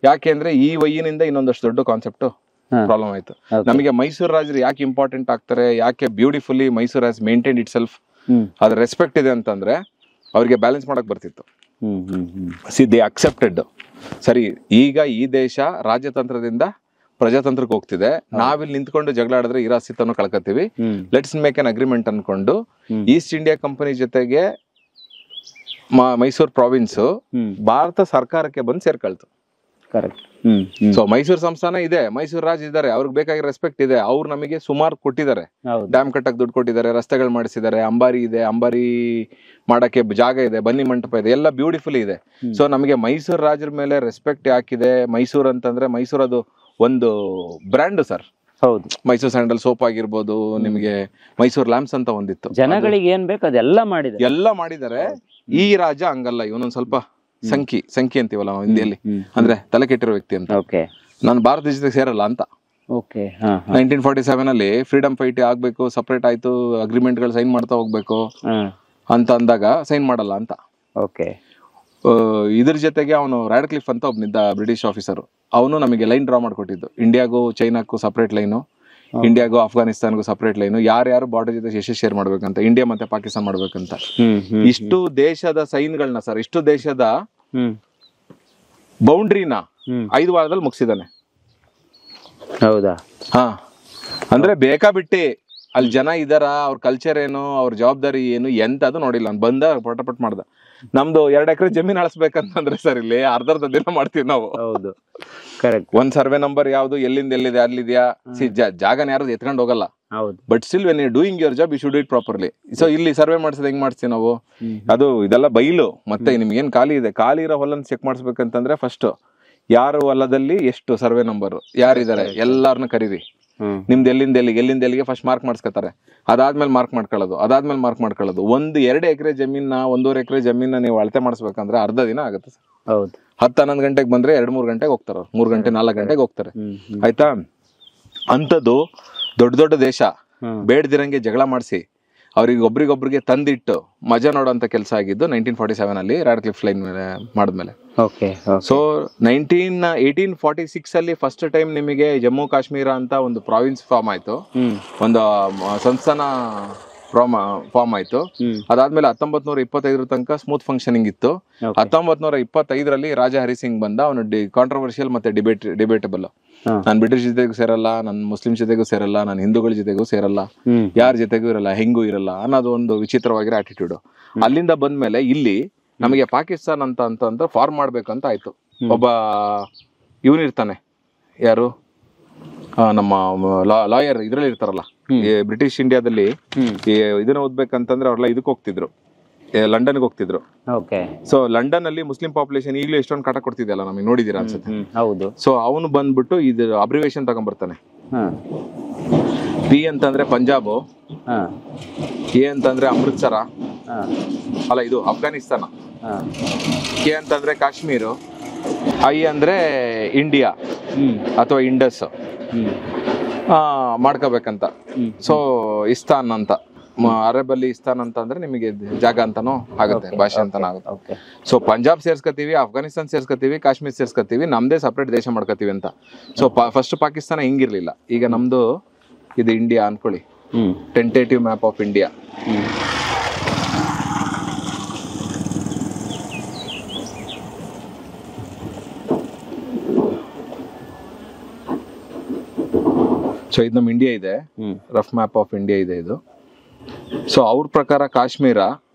ಯಾಕೆಂದ್ರೆ ಈ ವಯ್ಯಿನಿಂದ ಇನ್ನೊಂದಷ್ಟು ದೊಡ್ಡ ಕಾನ್ಸೆಪ್ಟ್ ಪ್ರಾಬ್ಲಮ್ ಆಯ್ತು. ನಮಗೆ ಮೈಸೂರು ರಾಜರು ಯಾಕೆ ಇಂಪಾರ್ಟೆಂಟ್ ಆಗ್ತಾರೆ, ಯಾಕೆ beautifully Mysuru has maintained it self, ಅದ್ರ ರೆಸ್ಪೆಕ್ಟ್ ಇದೆ ಅಂತಂದ್ರೆ ಅವ್ರಿಗೆ ಬ್ಯಾಲೆನ್ಸ್ ಮಾಡಕ್ ಬರ್ತಿತ್ತು. They accepted. ಸರಿ, ಈಗ ಈ ದೇಶ ರಾಜತಂತ್ರದಿಂದ ಪ್ರಜಾತಂತ್ರಕ್ಕೆ ಹೋಗ್ತಿದೆ, ನಾವಿಲ್ಲಿ ನಿಂತ್ಕೊಂಡು ಜಗಳ ಆಡಿದ್ರೆ ಇರೋ ಅಸ್ತಿತ್ವನ ಕಳ್ಕೊತೀವಿ, ಲೆಟ್ಸ್ ಮೇಕ್ ಅನ್ ಅಗ್ರಿಮೆಂಟ್ ಅನ್ಕೊಂಡು ಈಸ್ಟ್ ಇಂಡಿಯಾ ಕಂಪನಿ ಜೊತೆಗೆ ಮೈಸೂರು ಪ್ರಾವಿನ್ಸ್ ಭಾರತ ಸರ್ಕಾರಕ್ಕೆ ಬಂದು ಸೇರ್ಕೊಳ್ತು. ಸೊ ಮೈಸೂರು ಸಂಸ್ಥಾನ ಇದೆ, ಮೈಸೂರು ರಾಜ್ ಇದ್ದಾರೆ, ಅವ್ರಿಗೆ ಬೇಕಾಗಿರೋ ರೆಸ್ಪೆಕ್ಟ್ ಇದೆ. ಅವ್ರು ನಮಗೆ ಸುಮಾರು ಕೊಟ್ಟಿದ್ದಾರೆ, ಡ್ಯಾಮ್ ಕಟ್ಟಕ್ ದುಡ್ಡು ಕೊಟ್ಟಿದ್ದಾರೆ, ರಸ್ತೆಗಳು ಮಾಡಿಸಿದ್ದಾರೆ, ಅಂಬಾರಿ ಇದೆ, ಅಂಬಾರಿ ಮಾಡಕ್ಕೆ ಜಾಗ ಇದೆ, ಬನ್ನಿ ಮಂಟಪ ಇದೆ, ಎಲ್ಲ ಬ್ಯೂಟಿಫುಲ್ ಇದೆ. ಸೊ ನಮಗೆ ಮೈಸೂರು ರಾಜರ ಮೇಲೆ ರೆಸ್ಪೆಕ್ಟ್ ಯಾಕಿದೆ? ಮೈಸೂರು ಅಂತಂದ್ರೆ ಮೈಸೂರು ಅದು ಒಂದು ಬ್ರ್ಯಾಂಡ್ ಸರ್. ಹೌದು, ಮೈಸೂರು ಸ್ಯಾಂಡಲ್ ಸೋಪ್ ಆಗಿರ್ಬೋದು, ನಿಮಗೆ ಮೈಸೂರು ಲ್ಯಾಂಪ್ಸ್ ಅಂತ ಒಂದಿತ್ತು, ಜನಗಳಿಗೆ ಏನ್ ಬೇಕು ಅದೆಲ್ಲ ಮಾಡಿದ್ದಾರೆ. ಈ ರಾಜ ಹಂಗಲ್ಲ, ಇವನೊಂದ್ ಸ್ವಲ್ಪ ಸಂಖ್ಯೆ ಅಂತೀವಲ್ಲ ನಾವು ಹಿಂದಿಯಲ್ಲಿ, ಅಂದ್ರೆ ತಲೆ ಕೆಟ್ಟಿರೋ ವ್ಯಕ್ತಿ ಅಂತ. ನಾನು ಭಾರತ ದೇಶದಾಗ ಸೇರಲ್ಲ ಅಂತ. 1947 ಅಲ್ಲಿ ಫ್ರೀಡಮ್ ಫೈಟ್ ಆಗ್ಬೇಕು, ಸಪರೇಟ್ ಆಯ್ತು, ಅಗ್ರಿಮೆಂಟ್ ಗಳು ಸೈನ್ ಮಾಡ್ತಾ ಹೋಗ್ಬೇಕು ಅಂತ ಅಂದಾಗ ಸೈನ್ ಮಾಡಲ್ಲ ಅಂತ. ಇದ್ರ ಜೊತೆಗೆ ಅವನು ರಾಡ್ಕ್ಲಿಫ್ ಅಂತ ಒಬ್ಬನಿದ್ದ ಬ್ರಿಟಿಷ್ ಆಫೀಸರ್, ಅವನು ನಮಗೆ ಲೈನ್ ಡ್ರಾ ಮಾಡ್ಕೊಟ್ಟಿದ್ದು, ಇಂಡಿಯಾಗೂ ಚೈನಾಕ್ಕೂ ಸಪರೇಟ್ ಲೈನು, ಇಂಡಿಯಾಗೂ ಅಫ್ಘಾನಿಸ್ತಾನ್ಗೂ ಸಪರೇಟ್ ಲೈನು, ಯಾರ್ಯಾರು ಬಾರ್ಡರ್ ಜೊತೆ ಎಷ್ಟು ಶೇರ್ ಮಾಡ್ಬೇಕಂತ, ಇಂಡಿಯಾ ಮತ್ತೆ ಪಾಕಿಸ್ತಾನ ಮಾಡ್ಬೇಕಂತ. ಇಷ್ಟು ದೇಶದ ಸೈನ್ಗಳನ್ನ ಸರ್, ಇಷ್ಟು ದೇಶದ ಬೌಂಡ್ರಿನ 5 ವಾರದಲ್ಲಿ ಮುಗಿಸಿದಾನೆ. ಹೌದಾ? ಹಾ, ಅಂದ್ರೆ ಬೇಕಾ ಬಿಟ್ಟಿ ಅಲ್ಲಿ ಜನ ಇದಾರ, ಅವ್ರ ಕಲ್ಚರ್ ಏನು, ಅವ್ರ ಜವಾಬ್ದಾರಿ ಏನು ಎಂತದು ನೋಡಿಲ್ಲ. ಅವ್ನು ಬಂದ ಪಟಪಟ್ ಮಾಡ್ದ. ನಮ್ದು 2 ಎಕರೆ ಜಮೀನ್ ಅಳಿಸ್ಬೇಕಂತಂದ್ರೆ ಸರ್ ಇಲ್ಲಿ ಅರ್ಧ ದಿನ ಮಾಡ್ತೀವಿ ನಾವು. ಹೌದು, ಕರೆಕ್ಟ್. ಒಂದ್ ಸರ್ವೆ ನಂಬರ್ ಯಾವ್ದು, ಎಲ್ಲಿಂದ ಎಲ್ಲಿದೆ, ಅಲ್ಲಿದ್ಯಾ, ಜಾಗನ ಯಾರು ಎತ್ಕೊಂಡು ಹೋಗಲ್ಲ. But still when you doing your job you should do it properly. So ಇಲ್ಲಿ ಸರ್ವೆ ಮಾಡಿಸೋದು ಹೆಂಗ್ ಮಾಡ್ತೀವಿ ನಾವು? ಅದು ಇದೆಲ್ಲ ಬೈಲು. ಮತ್ತೆ ನಿಮ್ಗೆ ಏನ್ ಖಾಲಿ ಇದೆ, ಖಾಲಿ ಇರೋ ಹೊಲನ ಚೆಕ್ ಮಾಡಿಸ್ಬೇಕಂತಂದ್ರೆ ಫಸ್ಟ್ ಯಾರು ಹೊಲದಲ್ಲಿ ಎಷ್ಟು ಸರ್ವೆ ನಂಬರ್, ಯಾರಿದ್ದಾರೆ ಎಲ್ಲಾರನ್ನ ಕರೀರಿ. ನಿಮ್ದು ಎಲ್ಲಿಂದ ಎಲ್ಲಿಗೆ ಫಸ್ಟ್ ಮಾರ್ಕ್ ಮಾಡಿಸ್ಕೊತಾರೆ. ಅದಾದ್ಮೇಲೆ ಮಾರ್ಕ್ ಮಾಡ್ಕೊಳ್ಳೋದು, 1-2 ಎಕರೆ ಜಮೀನ, 1.5 ಎಕರೆ ಜಮೀನ ನೀವು ಅಳತೆ ಮಾಡಿಸ್ಬೇಕಂದ್ರೆ ಅರ್ಧ ದಿನ ಆಗುತ್ತೆ ಸರ್. ಹೌದು, 10-11 ಗಂಟೆಗೆ ಬಂದ್ರೆ 2-3 ಗಂಟೆಗೆ ಹೋಗ್ತಾರ, 3 ಗಂಟೆ 4 ಗಂಟೆಗೆ ಹೋಗ್ತಾರೆ. ಆಯ್ತಾ? ಅಂತದ್ದು ದೊಡ್ಡ ದೇಶ ಬೇಡ್ದಿರಂಗೆ ಜಗಳ ಮಾಡಿಸಿ ಅವ್ರಿಗೆ ಒಬ್ರಿಗೊಬ್ರಿಗೆ ತಂದಿಟ್ಟು ಮಜಾ ನೋಡೋಂತ ಕೆಲಸ ಆಗಿದ್ದು 1947 ಅಲ್ಲಿ ರಾಡ್ಕ್ಲಿಫ್ ಲೈನ್ ಮೇಲೆ ಮಾಡಿದ್ಮೇಲೆ. ಸೊ 1846 ಅಲ್ಲಿ ಫಸ್ಟ್ ಟೈಮ್ ನಿಮಗೆ ಜಮ್ಮು ಕಾಶ್ಮೀರ ಅಂತ ಒಂದು ಪ್ರಾವಿನ್ಸ್ ಫಾರ್ಮ್ ಆಯ್ತು, ಒಂದು ಸಂಸ್ಥಾನ ಫಾರ್ಮ್ ಆಯ್ತು. ಅದಾದ್ಮೇಲೆ 1925 ತನಕ ಸ್ಮೂತ್ ಫಂಕ್ಷನಿಂಗ್ ಇತ್ತು. 1925 ರಾಜಾ ಹರಿ ಸಿಂಗ್ ಬಂದ. ಅವನು ಕಾಂಟ್ರವರ್ಷಿಯಲ್ ಮತ್ತೆ ಡಿಬೇಟಬಲ್. ನಾನು ಬ್ರಿಟಿಷ್ ಜೊತೆಗೂ ಸೇರಲ್ಲ, ನಾನು ಮುಸ್ಲಿಂ ಜೊತೆಗೂ ಸೇರಲ್ಲ, ನಾನು ಹಿಂದೂಗಳ ಜೊತೆಗೂ ಸೇರಲ್ಲ, ಯಾರ ಜೊತೆಗೂ ಇರಲ್ಲ, ಹೆಂಗೂ ಇರಲ್ಲ ಅನ್ನೋದು ಒಂದು ವಿಚಿತ್ರವಾಗಿರೋ ಆಟಿಟ್ಯೂಡ್. ಅಲ್ಲಿಂದ ಬಂದ್ಮೇಲೆ ಇಲ್ಲಿ ನಮಗೆ ಪಾಕಿಸ್ತಾನ್ ಅಂತ ಫಾರ್ಮ್ ಮಾಡ್ಬೇಕಂತ ಆಯ್ತು. ಒಬ್ಬ ಇವನಿರ್ತಾನೆ, ಯಾರು ನಮ್ಮ ಲಾಯರ್ ಇದ್ರಲ್ಲಿ ಇರ್ತಾರಲ್ಲ, ಬ್ರಿಟಿಷ್ ಇಂಡಿಯಾದಲ್ಲಿ ಇದನ್ನ ಓದ್ಬೇಕಂತಂದ್ರೆ ಅವ್ರೆಲ್ಲ ಇದಕ್ಕೆ ಹೋಗ್ತಿದ್ರು, ಲಂಡನ್ಗೆ ಹೋಗ್ತಿದ್ರು. ಸೊ ಲಂಡನ್ ಅಲ್ಲಿ ಮುಸ್ಲಿಂ ಪಾಪ್ಯುಲೇಷನ್ ಈಗಲೂ ಎಷ್ಟೊಂದು ಕಾಟ ಕೊಡ್ತಿದೆಯಲ್ಲ, ನಮಗೆ ನೋಡಿದೀರಾ ಅನ್ಸುತ್ತೆ. ಹೌದು. ಸೊ ಅವನು ಬಂದ್ಬಿಟ್ಟು ಇದು ಅಬ್ರಿವೇಶನ್ ತಗೊಂಡ್ಬರ್ತಾನೆ. ಪಿ ಅಂತಂದ್ರೆ ಪಂಜಾಬ್, ಎ ಅಂತಂದ್ರೆ ಅಮೃತ್ಸರ, ಅಲ್ಲ ಇದು ಅಫ್ಘಾನಿಸ್ತಾನ, ಕೆ ಅಂತಂದ್ರೆ ಕಾಶ್ಮೀರ್, ಐ ಅಂದ್ರೆ ಇಂಡಿಯಾ ಅಥವಾ ಇಂಡಸ್ ಮಾಡ್ಕೋಬೇಕಂತ. ಸೊ ಇಸ್ತಾನ್ ಅಂತ, ಅರಬಲ್ಲಿ ಇಸ್ತಾನ್ ಅಂತ ಅಂದ್ರೆ ನಿಮಗೆ ಜಾಗ ಅಂತಾನು ಆಗುತ್ತೆ, ಭಾಷೆ ಅಂತಾನು ಆಗುತ್ತೆ. ಸೊ ಪಂಜಾಬ್ ಸೇರ್ಸ್ಕೊತೀವಿ, ಅಫ್ಘಾನಿಸ್ತಾನ್ ಸೇರ್ಸ್ಕೊತೀವಿ, ಕಾಶ್ಮೀರ್ ಸೇರ್ಸ್ಕೊತೀವಿ, ನಮ್ದೇ ಸಪ್ರೇಟ್ ದೇಶ ಮಾಡ್ಕೋತೀವಿ ಅಂತ. ಸೊ ಫಸ್ಟ್ ಪಾಕಿಸ್ತಾನ ಹಿಂಗಿರ್ಲಿಲ್ಲ. ಈಗ ನಮ್ದು ಇದು ಇಂಡಿಯಾ ಅನ್ಕೊಳ್ಳಿ, tentative map of India. So ಇದು ನಮ್ಮ ಇಂಡಿಯಾ ಇದೆ, ರಫ್ ಮ್ಯಾಪ್ ಆಫ್ ಇಂಡಿಯಾ ಇದೆ ಇದು. ಸೊ ಅವ್ರ ಪ್ರಕಾರ ಕಾಶ್ಮೀರ,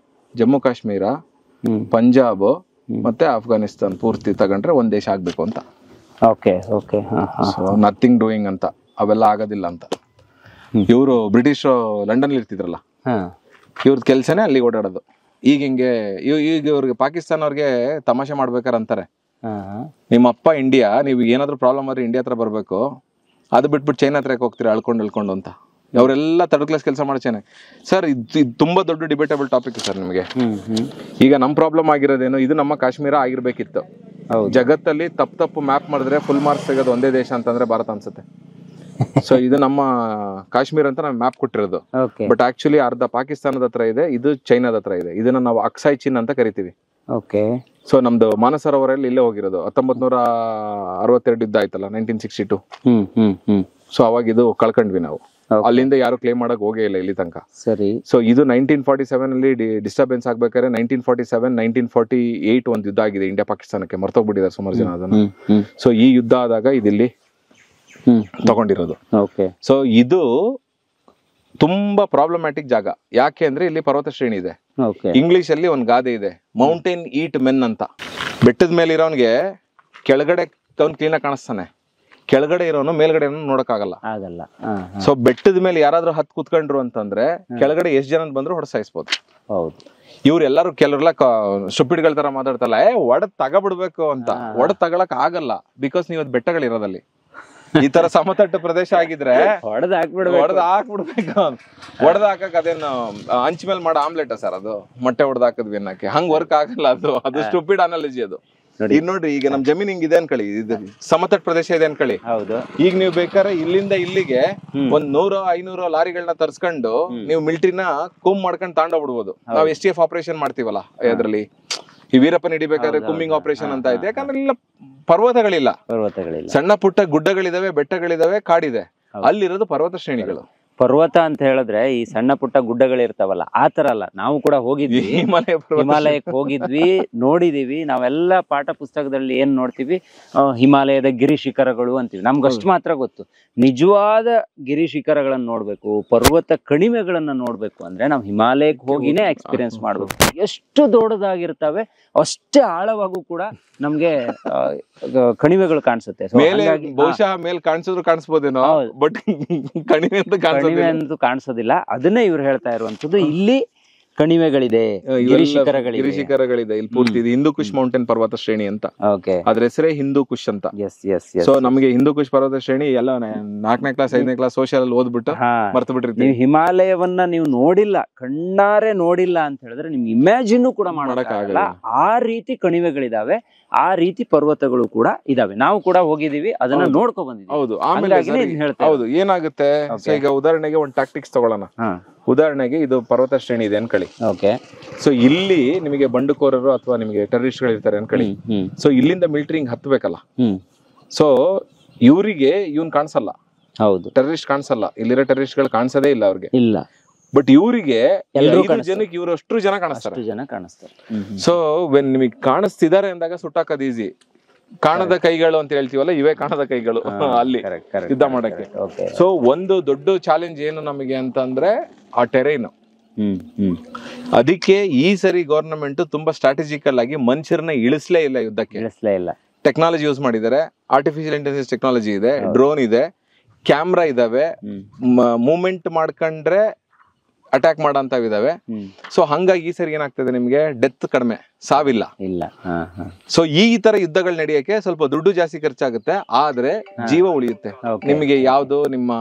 ಜಮ್ಮು ಕಾಶ್ಮೀರ, ಪಂಜಾಬ್ ಮತ್ತೆ ಅಫ್ಘಾನಿಸ್ತಾನ್ ಪೂರ್ತಿ ತಗೊಂಡ್ರೆ ಒಂದ್ ದೇಶ ಆಗ್ಬೇಕು ಅಂತ. ಸೊ ನಥಿಂಗ್ ಡೂಯಿಂಗ್ ಅಂತ, ಅವೆಲ್ಲ ಆಗೋದಿಲ್ಲ ಅಂತ. ಇವರು ಬ್ರಿಟಿಷ್ ಲಂಡನ್ ಇರ್ತಿದ್ರಲ್ಲ, ಇವ್ರದ್ದು ಕೆಲ್ಸನೇ ಅಲ್ಲಿ ಓಡಾಡೋದು. ಈಗ ಹಿಂಗೆ ಈಗ ಇವ್ರಿಗೆ ಪಾಕಿಸ್ತಾನ ಅವ್ರಿಗೆ ತಮಾಷೆ ಮಾಡ್ಬೇಕಾರೆ ಅಂತಾರೆ, ನಿಮ್ಮ ಅಪ್ಪ ಇಂಡಿಯಾ, ನೀವು ಏನಾದ್ರು ಪ್ರಾಬ್ಲಮ್ ಆದ್ರೆ ಇಂಡಿಯಾ ಹತ್ರ ಬರ್ಬೇಕು, ಅದು ಬಿಟ್ಬಿಟ್ಟು ಚೈನಾ ಹತ್ರ ಹೋಗ್ತೀರಾ ಅಳ್ಕೊಂಡು ಅಂತ. ಅವರೆಲ್ಲ ಥರ್ಡ್ ಕ್ಲಾಸ್ ಕೆಲಸ ಮಾಡ್ಚೇನೆ ಸರ್. ಇದು ತುಂಬಾ ದೊಡ್ಡ ಡಿಬೇಟಬಲ್ ಟಾಪಿಕ್ ಸರ್ ನಿಮಗೆ. ಈಗ ನಮ್ ಪ್ರಾಬ್ಲಮ್ ಆಗಿರೋದೇನು, ಇದು ನಮ್ಮ ಕಾಶ್ಮೀರ ಆಗಿರ್ಬೇಕಿತ್ತು. ಜಗತ್ತಲ್ಲಿ ತಪ್ಪು ಮ್ಯಾಪ್ ಮಾಡಿದ್ರೆ ಫುಲ್ ಮಾರ್ಕ್ಸ್ ಸಿಗೋದು ಒಂದೇ ದೇಶ ಅಂತಂದ್ರೆ ಭಾರತ ಅನ್ಸುತ್ತೆ. ಸೊ ಇದು ನಮ್ಮ ಕಾಶ್ಮೀರ ಅಂತ ನಾವು ಮ್ಯಾಪ್ ಕೊಟ್ಟಿರೋದು. ಬಟ್ ಆಕ್ಚುಲಿ ಅರ್ಧ ಪಾಕಿಸ್ತಾನದ ಹತ್ರ ಇದೆ, ಇದು ಚೈನಾದ ಹತ್ರ ಇದೆ. ಇದನ್ನ ನಾವು ಅಕ್ಸಾಯ್ ಚಿನ್ ಅಂತ ಕರಿತೀವಿ. ಸೊ ನಮ್ದು ಮಾನಸರೋವರಲ್ಲಿ ಇಲ್ಲೇ ಹೋಗಿರೋದು 1962 ಯುದ್ಧ ಆಯ್ತಲ್ಲ, 1962. ಸೊ ಅವಾಗ ಇದು ಕಳ್ಕೊಂಡ್ವಿ ನಾವು. ಅಲ್ಲಿಂದ ಯಾರು ಕ್ಲೇಮ್ ಮಾಡಕ್ ಹೋಗೇ ಇಲ್ಲ ಇಲ್ಲಿ ತನಕ. ಸರಿ. ಸೊ ಇದು 1947 ಅಲ್ಲಿ ಡಿಸ್ಟರ್ಬೆನ್ಸ್ ಆಗ್ಬೇಕಾದ್ರೆ 1947, 1948 ಒಂದು ಯುದ್ಧ ಆಗಿದೆ ಇಂಡಿಯಾ ಪಾಕಿಸ್ತಾನಕ್ಕೆ. ಮರ್ತೋಗ್ಬಿಟ್ಟಿದ್ದಾರೆ ಸುಮಾರು ಜನ ಅದನ್ನ. ಸೊ ಈ ಯುದ್ಧ ಆದಾಗ ಇದಿಲ್ಲಿ ತಗೊಂಡಿರೋದು. ಸೊ ಇದು ತುಂಬಾ ಪ್ರಾಬ್ಲಮ್ಯಾಟಿಕ್ ಜಾಗ. ಯಾಕೆ ಅಂದ್ರೆ ಇಲ್ಲಿ ಪರ್ವತ ಶ್ರೇಣಿ ಇದೆ. ಇಂಗ್ಲಿಷ್ ಅಲ್ಲಿ ಒಂದ್ ಗಾದೆ ಇದೆ, ಮೌಂಟೇನ್ ಈಟ್ ಮೆನ್ ಅಂತ. ಬೆಟ್ಟದ ಮೇಲೆ ಇರೋನ್ಗೆ ಕೆಳಗಡೆ ಅವ್ನ್ ಕ್ಲೀನ್ ಆಗಿ ಕಾಣಿಸ್ತಾನೆ, ಕೆಳಗಡೆ ಇರೋನು ಮೇಲ್ಗಡೆ ನೋಡಕ್ಕಾಗಲ್ಲ. ಸೊ ಬೆಟ್ಟದ ಮೇಲೆ ಯಾರಾದ್ರೂ ಹತ್ ಕೂತ್ಕೊಂಡ್ರು ಅಂತಂದ್ರೆ ಕೆಳಗಡೆ ಎಷ್ಟ್ ಜನ ಬಂದ್ರು ಹೊಡೆಸಾಯಿಸ್ಬೋದು. ಇವ್ರೆಲ್ಲಾರು ಕೆಲವ್ರೆಲ್ಲ ಸ್ಟುಪಿಡ್ಗಳ ತರ ಮಾತಾಡ್ತಲ್ಲ, ಒಡದ್ ತಗಬಿಡ್ಬೇಕು ಅಂತ. ಒಡದ್ ತಗೊಳಕ್ ಆಗಲ್ಲ, ಬಿಕಾಸ್ ನೀವ್ ಅದ್ ಬೆಟ್ಟಗಳಿರೋದಲ್ಲಿ. ಈ ತರ ಸಮತಟ್ಟು ಪ್ರದೇಶ ಆಗಿದ್ರೆ ಹೊಡೆದ್ ಹಾಕ್ಬಿಡ್ಬೇಕು. ಹೊಡೆದ್ ಹಾಕಕ್ ಅದೇನು ಹಂಚ್ ಮೇಲೆ ಮಾಡೋ ಆಮ್ಲೆಟ್ ಸರ್ ಅದು, ಮೊಟ್ಟೆ ಹೊಡೆದ್ ಹಾಕದ್ವಿ ಅನ್ನಕ್ಕೆ. ಹಂಗ್ ವರ್ಕ್ ಆಗಲ್ಲ ಅದು ಸ್ಟುಪಿಡ್ ಅನಾಲಜಿ ಅದು. ಈಗ ನೋಡ್ರಿ, ಈಗ ನಮ್ ಜಮೀನ್ ಹಿಂಗ್ ಇದೆ ಅನ್ಕೊಳ್ಳಿ, ಇದು ಸಮತಟ್ಟು ಪ್ರದೇಶ ಇದೆ ಅನ್ಕೊಳ್ಳಿ. ಈಗ ನೀವು ಬೇಕಾದ್ರೆ ಇಲ್ಲಿಂದ ಇಲ್ಲಿಗೆ ಒಂದ್ 100-500 ಲಾರಿಗಳನ್ನ ತರ್ಸ್ಕೊಂಡು ನೀವು ಮಿಲಿಟರಿನ ಕೂಮ್ ಮಾಡ್ಕೊಂಡು ತಾಂಡೋಗ್ಬಿಡ್ಬೋದು. ನಾವು STF ಆಪರೇಷನ್ ಮಾಡ್ತೀವಲ್ಲ ಅದ್ರಲ್ಲಿ, ಈ ವೀರಪ್ಪನ್ ಹಿಡಿಬೇಕಾದ್ರೆ ಕುಮ್ಮಿಂಗ್ ಆಪರೇಷನ್ ಅಂತ ಇದೆ. ಯಾಕಂದ್ರೆ ಇಲ್ಲ ಪರ್ವತಗಳಿಲ್ಲ, ಸಣ್ಣ ಪುಟ್ಟ ಗುಡ್ಡಗಳಿದಾವೆ, ಬೆಟ್ಟಗಳಿದಾವೆ, ಕಾಡಿದೆ. ಅಲ್ಲಿರೋದು ಪರ್ವತ ಶ್ರೇಣಿಗಳು. ಪರ್ವತ ಅಂತ ಹೇಳಿದ್ರೆ ಈ ಸಣ್ಣ ಪುಟ್ಟ ಗುಡ್ಡಗಳಿರ್ತಾವಲ್ಲ, ಆ ತರ ಅಲ್ಲ. ನಾವು ಕೂಡ ಹೋಗಿದ್ವಿ, ಹಿಮಾಲಯಕ್ಕೆ ಹೋಗಿದ್ವಿ, ನೋಡಿದೀವಿ. ನಾವೆಲ್ಲ ಪಾಠ ಪುಸ್ತಕದಲ್ಲಿ ಏನ್ ನೋಡ್ತೀವಿ, ಹಿಮಾಲಯದ ಗಿರಿ ಶಿಖರಗಳು ಅಂತೀವಿ. ನಮ್ಗಷ್ಟು ಮಾತ್ರ ಗೊತ್ತು. ನಿಜವಾದ ಗಿರಿ ಶಿಖರಗಳನ್ನ ನೋಡ್ಬೇಕು, ಪರ್ವತ ಕಣಿವೆಗಳನ್ನ ನೋಡ್ಬೇಕು ಅಂದ್ರೆ ನಾವು ಹಿಮಾಲಯಕ್ಕೆ ಹೋಗಿನೇ ಎಕ್ಸ್ಪೀರಿಯನ್ಸ್ ಮಾಡ್ಬೇಕು. ಎಷ್ಟು ದೊಡ್ಡದಾಗಿರ್ತವೆ ಅಷ್ಟೇ ಆಳವಾಗೂ ಕೂಡ ನಮ್ಗೆ ಕಣಿವೆಗಳು ಕಾಣಿಸುತ್ತೆ. ಬಹುಶಃ ಮೇಲ್ ಕಾಣಿಸಿದ್ರು ಕಾಣಿಸ್ಬೋದೇನೋ, ಬಟ್ ಕಣಿವೆ ಅಂತೂ ಕಾಣಿಸೋದಿಲ್ಲ. ಅದನ್ನೇ ಇವ್ರು ಹೇಳ್ತಾ ಇರುವಂತದ್ದು. ಇಲ್ಲಿ ಕಣಿವೆಗಳಿದೆ, ಗಿರಿಶಿಖರಗಳಿದೆ. ಇಲ್ಲಿ ಪೂರ್ತಿ ಇದು ಹಿಂದೂ ಕುಶ್ ಮೌಂಟೇನ್ ಪರ್ವತ ಶ್ರೇಣಿ ಅಂತ. ಅದ್ರ ಹೆಸರೇ ಹಿಂದೂ ಕುಶ್ ಅಂತ. ಸೊ ನಮಗೆ ಹಿಂದೂ ಕುಶ್ ಪರ್ವತ ಶ್ರೇಣಿ ಎಲ್ಲ 4ನೇ ಕ್ಲಾಸ್ 5ನೇ ಕ್ಲಾಸ್ ಸೋಷಿಯಲ್ ಅಲ್ಲಿ ಓದ್ಬಿಟ್ಟು ಮರ್ತು ಬಿಟ್ಟಿರ್ತೀವಿ. ನೀವು ಹಿಮಾಲಯವನ್ನ ನೀವು ನೋಡಿಲ್ಲ, ಕಣ್ಣಾರೆ ನೋಡಿಲ್ಲ ಅಂತ ಹೇಳಿದ್ರೆ ನಿಮ್ಗೆ ಇಮ್ಯಾಜಿನ್ ಕೂಡ ಮಾಡಕ್ಕಾಗಲ್ಲ. ಆ ರೀತಿ ಕಣಿವೆಗಳಿದಾವೆ, ಆ ರೀತಿ ಪರ್ವತಗಳು ಕೂಡ ಇದಾವೆ. ನಾವು ಕೂಡ ಹೋಗಿದೀವಿ, ಅದನ್ನ ನೋಡ್ಕೊ ಬಂದಿದ್ದೀವಿ. ಹೌದು. ಆಮೇಲೆ ಹೌದು ಏನಾಗುತ್ತೆ, ಈಗ ಉದಾಹರಣೆಗೆ ಒಂದು ಟ್ಯಾಕ್ಟಿಕ್ಸ್ ತಗೊಳ್ಳೋಣ. ಉದಾಹರಣೆಗೆ ಇದು ಪರ್ವತ ಶ್ರೇಣಿ ಇದೆ ಅನ್ಕೊಳ್ಳಿ. ಸೊ ಇಲ್ಲಿ ನಿಮಗೆ ಬಂಡುಕೋರರು ಅಥವಾ ನಿಮಗೆ ಟೆರರಿಸ್ಟ್ ಗಳು ಇರ್ತಾರೆ ಅನ್ಕೊಳ್ಳಿ. ಸೊ ಇಲ್ಲಿಂದ ಮಿಲಿಟರಿ ಹತ್ಬೇಕಲ್ಲ. ಸೊ ಇವರಿಗೆ ಇವನ್ ಕಾಣಿಸಲ್ಲ, ಹೌದು, ಟೆರರಿಸ್ಟ್ ಕಾಣಿಸಲ್ಲ. ಇಲ್ಲಿರೋ ಟೆರರಿಸ್ಟ್ ಗಳು ಕಾಣಿಸೋದೇ ಇಲ್ಲ ಅವ್ರಿಗೆ, ಇಲ್ಲ. ಬಟ್ ಇವರಿಗೆ ಜನಕ್ಕೆ ಇವರು ಅಷ್ಟು ಜನ ಕಾಣಿಸ್ತಾರೆ. ಸೊ ವೆನ್ ನಿಮಗೆ ಕಾಣಿಸ್ತಿದ್ದಾರೆ ಅಂದಾಗ ಸುಟ್ಟಾಕೋದು ಈಸಿ. ಕಾಣದ ಕೈಗಳು ಅಂತ ಹೇಳ್ತೀವಲ್ಲ, ಇವೇ ಕಾಣದ ಕೈಗಳು ಅಲ್ಲಿ ಯುದ್ಧ ಮಾಡಕ್ಕೆ. ಸೊ ಒಂದು ದೊಡ್ಡ ಚಾಲೆಂಜ್ ಏನು ನಮಗೆ ಅಂತಂದ್ರೆ ಆ ಟೆರೈನ್. ಅದಕ್ಕೆ ಈ ಸರಿ ಗವರ್ನಮೆಂಟ್ ತುಂಬಾ ಸ್ಟ್ರಾಟಜಿಕಲ್ ಆಗಿ ಮನುಷ್ಯರನ್ನ ಇಳಿಸ್ಲೇ ಇಲ್ಲ ಯುದ್ಧಕ್ಕೆ. ಟೆಕ್ನಾಲಜಿ ಯೂಸ್ ಮಾಡಿದ್ದಾರೆ. ಆರ್ಟಿಫಿಷಿಯಲ್ ಇಂಟೆಲಿಜೆನ್ಸ್ ಟೆಕ್ನಾಲಜಿ ಇದೆ, ಡ್ರೋನ್ ಇದೆ, ಕ್ಯಾಮ್ರಾ ಇದಾವೆ, ಮೂವ್ಮೆಂಟ್ ಮಾಡ್ಕೊಂಡ್ರೆ ಅಟ್ಯಾಕ್ ಮಾಡೋಂತಾವಿದಾವೆ. ಸೊ ಹಂಗಾಗಿ ಈ ಸರಿ ಏನಾಗ್ತದೆ, ನಿಮ್ಗೆ ಡೆತ್ ಕಡಿಮೆ, ಸಾವಿಲ್ಲ. ಸೊ ಈ ತರ ಯುದ್ಧಗಳು ನಡೆಯಕ್ಕೆ ಸ್ವಲ್ಪ ದುಡ್ಡು ಜಾಸ್ತಿ ಖರ್ಚಾಗುತ್ತೆ, ಆದ್ರೆ ಜೀವ ಉಳಿಯುತ್ತೆ. ನಿಮಗೆ ಯಾವ್ದು ನಿಮ್ಮ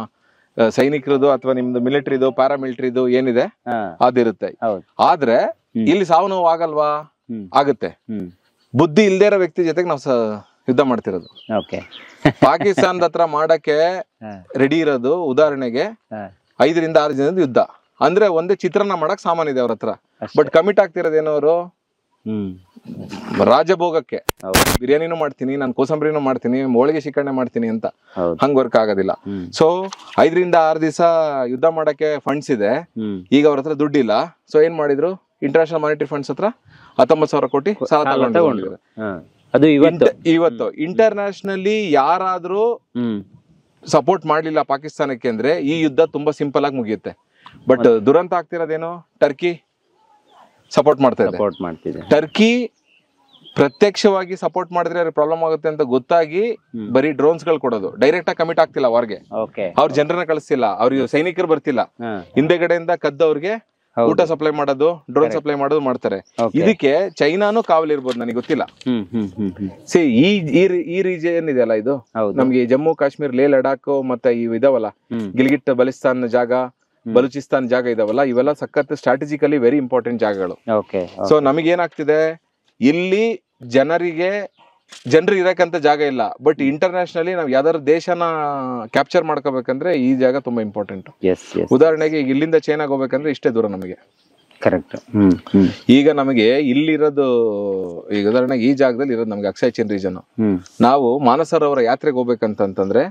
ಸೈನಿಕರದು ಅಥವಾ ನಿಮ್ದು ಮಿಲಿಟರಿದು ಪ್ಯಾರಾಮಿಲಿಟರಿದು ಏನಿದೆ ಅದಿರುತ್ತೆ. ಆದ್ರೆ ಇಲ್ಲಿ ಸಾವು ನೋವು ಆಗಲ್ವಾ? ಆಗುತ್ತೆ. ಬುದ್ಧಿ ಇಲ್ದೇ ಇರೋ ವ್ಯಕ್ತಿ ಜೊತೆಗೆ ನಾವು ಯುದ್ಧ ಮಾಡ್ತಿರೋದು. ಪಾಕಿಸ್ತಾನದ ಹತ್ರ ಮಾಡಕ್ಕೆ ರೆಡಿ ಇರೋದು ಉದಾಹರಣೆಗೆ 5ರಿಂದ 6 ದಿನದ ಯುದ್ಧ. ಅಂದ್ರೆ ಒಂದೇ ಚಿತ್ರಾನ್ನ ಮಾಡಕ್ ಸಾಮಾನ್ ಇದೆ ಅವ್ರ ಹತ್ರ. But commit ಆಗ್ತಿರೋದೇನವರು ರಾಜಭೋಗಕ್ಕೆ. ಬಿರಿಯಾನಿನೂ ಮಾಡ್ತೀನಿ, ನಾನು ಕೋಸಂಬರಿನೂ ಮಾಡ್ತೀನಿ, ಹೋಳಿಗೆ ಶಿಕರಣೆ ಮಾಡ್ತೀನಿ ಅಂತ. ಹಂಗ್ ವರ್ಕ್ ಆಗೋದಿಲ್ಲ. ಸೊ 5ರಿಂದ 6 ದಿವಸ ಯುದ್ಧ ಮಾಡಕ್ಕೆ ಫಂಡ್ಸ್ ಇದೆ. ಈಗ ಅವ್ರ ಹತ್ರ ದುಡ್ಡಿಲ್ಲ. ಸೊ ಏನ್ ಮಾಡಿದ್ರು, ಇಂಟರ್ನ್ಯಾಷನಲ್ ಮಾನಿಟರಿ ಫಂಡ್ಸ್ ಹತ್ರ 19,000 ಕೋಟಿ ಸಾಲ ತಗೊಂಡಿದ್ದಾರೆ. ಅದು ಇವತ್ತು ಇಂಟರ್ನ್ಯಾಷನಲಿ ಯಾರಾದ್ರೂ ಸಪೋರ್ಟ್ ಮಾಡ್ಲಿಲ್ಲ ಪಾಕಿಸ್ತಾನಕ್ಕೆ ಅಂದ್ರೆ ಈ ಯುದ್ಧ ತುಂಬಾ ಸಿಂಪಲ್ ಆಗಿ ಮುಗಿಯುತ್ತೆ. ಬಟ್ ದುರಂತ ಆಗ್ತಿರೋದೇನು, ಟರ್ಕಿ ಸಪೋರ್ಟ್ ಮಾಡ್ತಾ ಇದೆ. ಟರ್ಕಿ ಪ್ರತ್ಯಕ್ಷವಾಗಿ ಸಪೋರ್ಟ್ ಮಾಡಿದ್ರೆ ಪ್ರಾಬ್ಲಮ್ ಆಗುತ್ತೆ ಅಂತ ಗೊತ್ತಾಗಿ ಬರೀ ಡ್ರೋನ್ಸ್ ಗಳು ಕೊಡೋದು. ಡೈರೆಕ್ಟ್ ಆಗಿ ಕಮಿಟ್ ಆಗ್ತಿಲ್ಲ ವಾರ್ಗೆ. ಅವ್ರ ಜನರನ್ನ ಕಳಿಸ್ತಿಲ್ಲ, ಅವ್ರಿಗೆ ಸೈನಿಕರು ಬರ್ತಿಲ್ಲ. ಹಿಂದೆಗಡೆಯಿಂದ ಕದ್ದವ್ರಿಗೆ ಊಟ ಸಪ್ಲೈ ಮಾಡೋದು, ಡ್ರೋನ್ ಸಪ್ಲೈ ಮಾಡೋದು ಮಾಡ್ತಾರೆ. ಇದಕ್ಕೆ ಚೈನಾನು ಕಾವಲಿರ್ಬೋದು, ನನಗೆ ಗೊತ್ತಿಲ್ಲ. ಸಿ ಈ ರೀಜನ್ ಇದೆಯಲ್ಲ, ಇದು ನಮ್ಗೆ ಜಮ್ಮು ಕಾಶ್ಮೀರ್, ಲೇ ಲಡಾಖ್ ಮತ್ತೆ ಇವ್ ಇದಾವಲ್ಲ, ಗಿಲ್ಗಿಟ್ ಬಲಿಸ್ತಾನ್ ಜಾಗ, ಬಲೂಚಿಸ್ತಾನ್ ಜಾಗ ಇದಾವಲ್ಲ, ಇವೆಲ್ಲ ಸಖತ್ ಸ್ಟ್ರಾಟಜಿಕಲಿ ವೆರಿ ಇಂಪಾರ್ಟೆಂಟ್ ಜಾಗಗಳು. ಸೊ ನಮಗೆ ಏನಾಗ್ತಿದೆ, ಇಲ್ಲಿ ಜನರು ಇರಕ್ಕಂತ ಜಾಗ ಇಲ್ಲ, ಬಟ್ ಇಂಟರ್ನ್ಯಾಷನಲಿ ನಾವ್ ಯಾವ್ದಾದ್ರು ದೇಶನ ಕ್ಯಾಪ್ಚರ್ ಮಾಡ್ಕೋಬೇಕಂದ್ರೆ ಈ ಜಾಗ ತುಂಬಾ ಇಂಪಾರ್ಟೆಂಟ್. ಉದಾಹರಣೆಗೆ ಈಗ ಇಲ್ಲಿಂದ ಚೈನಾಗ್ ಹೋಗ್ಬೇಕಂದ್ರೆ ಇಷ್ಟೇ ದೂರ ನಮಗೆ. ಕರೆಕ್ಟ್. ಈಗ ನಮಗೆ ಇಲ್ಲಿರೋದು, ಈಗ ಉದಾಹರಣೆಗೆ ಈ ಜಾಗದಲ್ಲಿ ಇರೋದು ನಮ್ಗೆ ಅಕ್ಷಯ್ ಚಿನ್ ರೀಜನ್. ನಾವು ಮಾನಸರೋವರ ಯಾತ್ರೆಗೆ ಹೋಗ್ಬೇಕಂತಂದ್ರೆ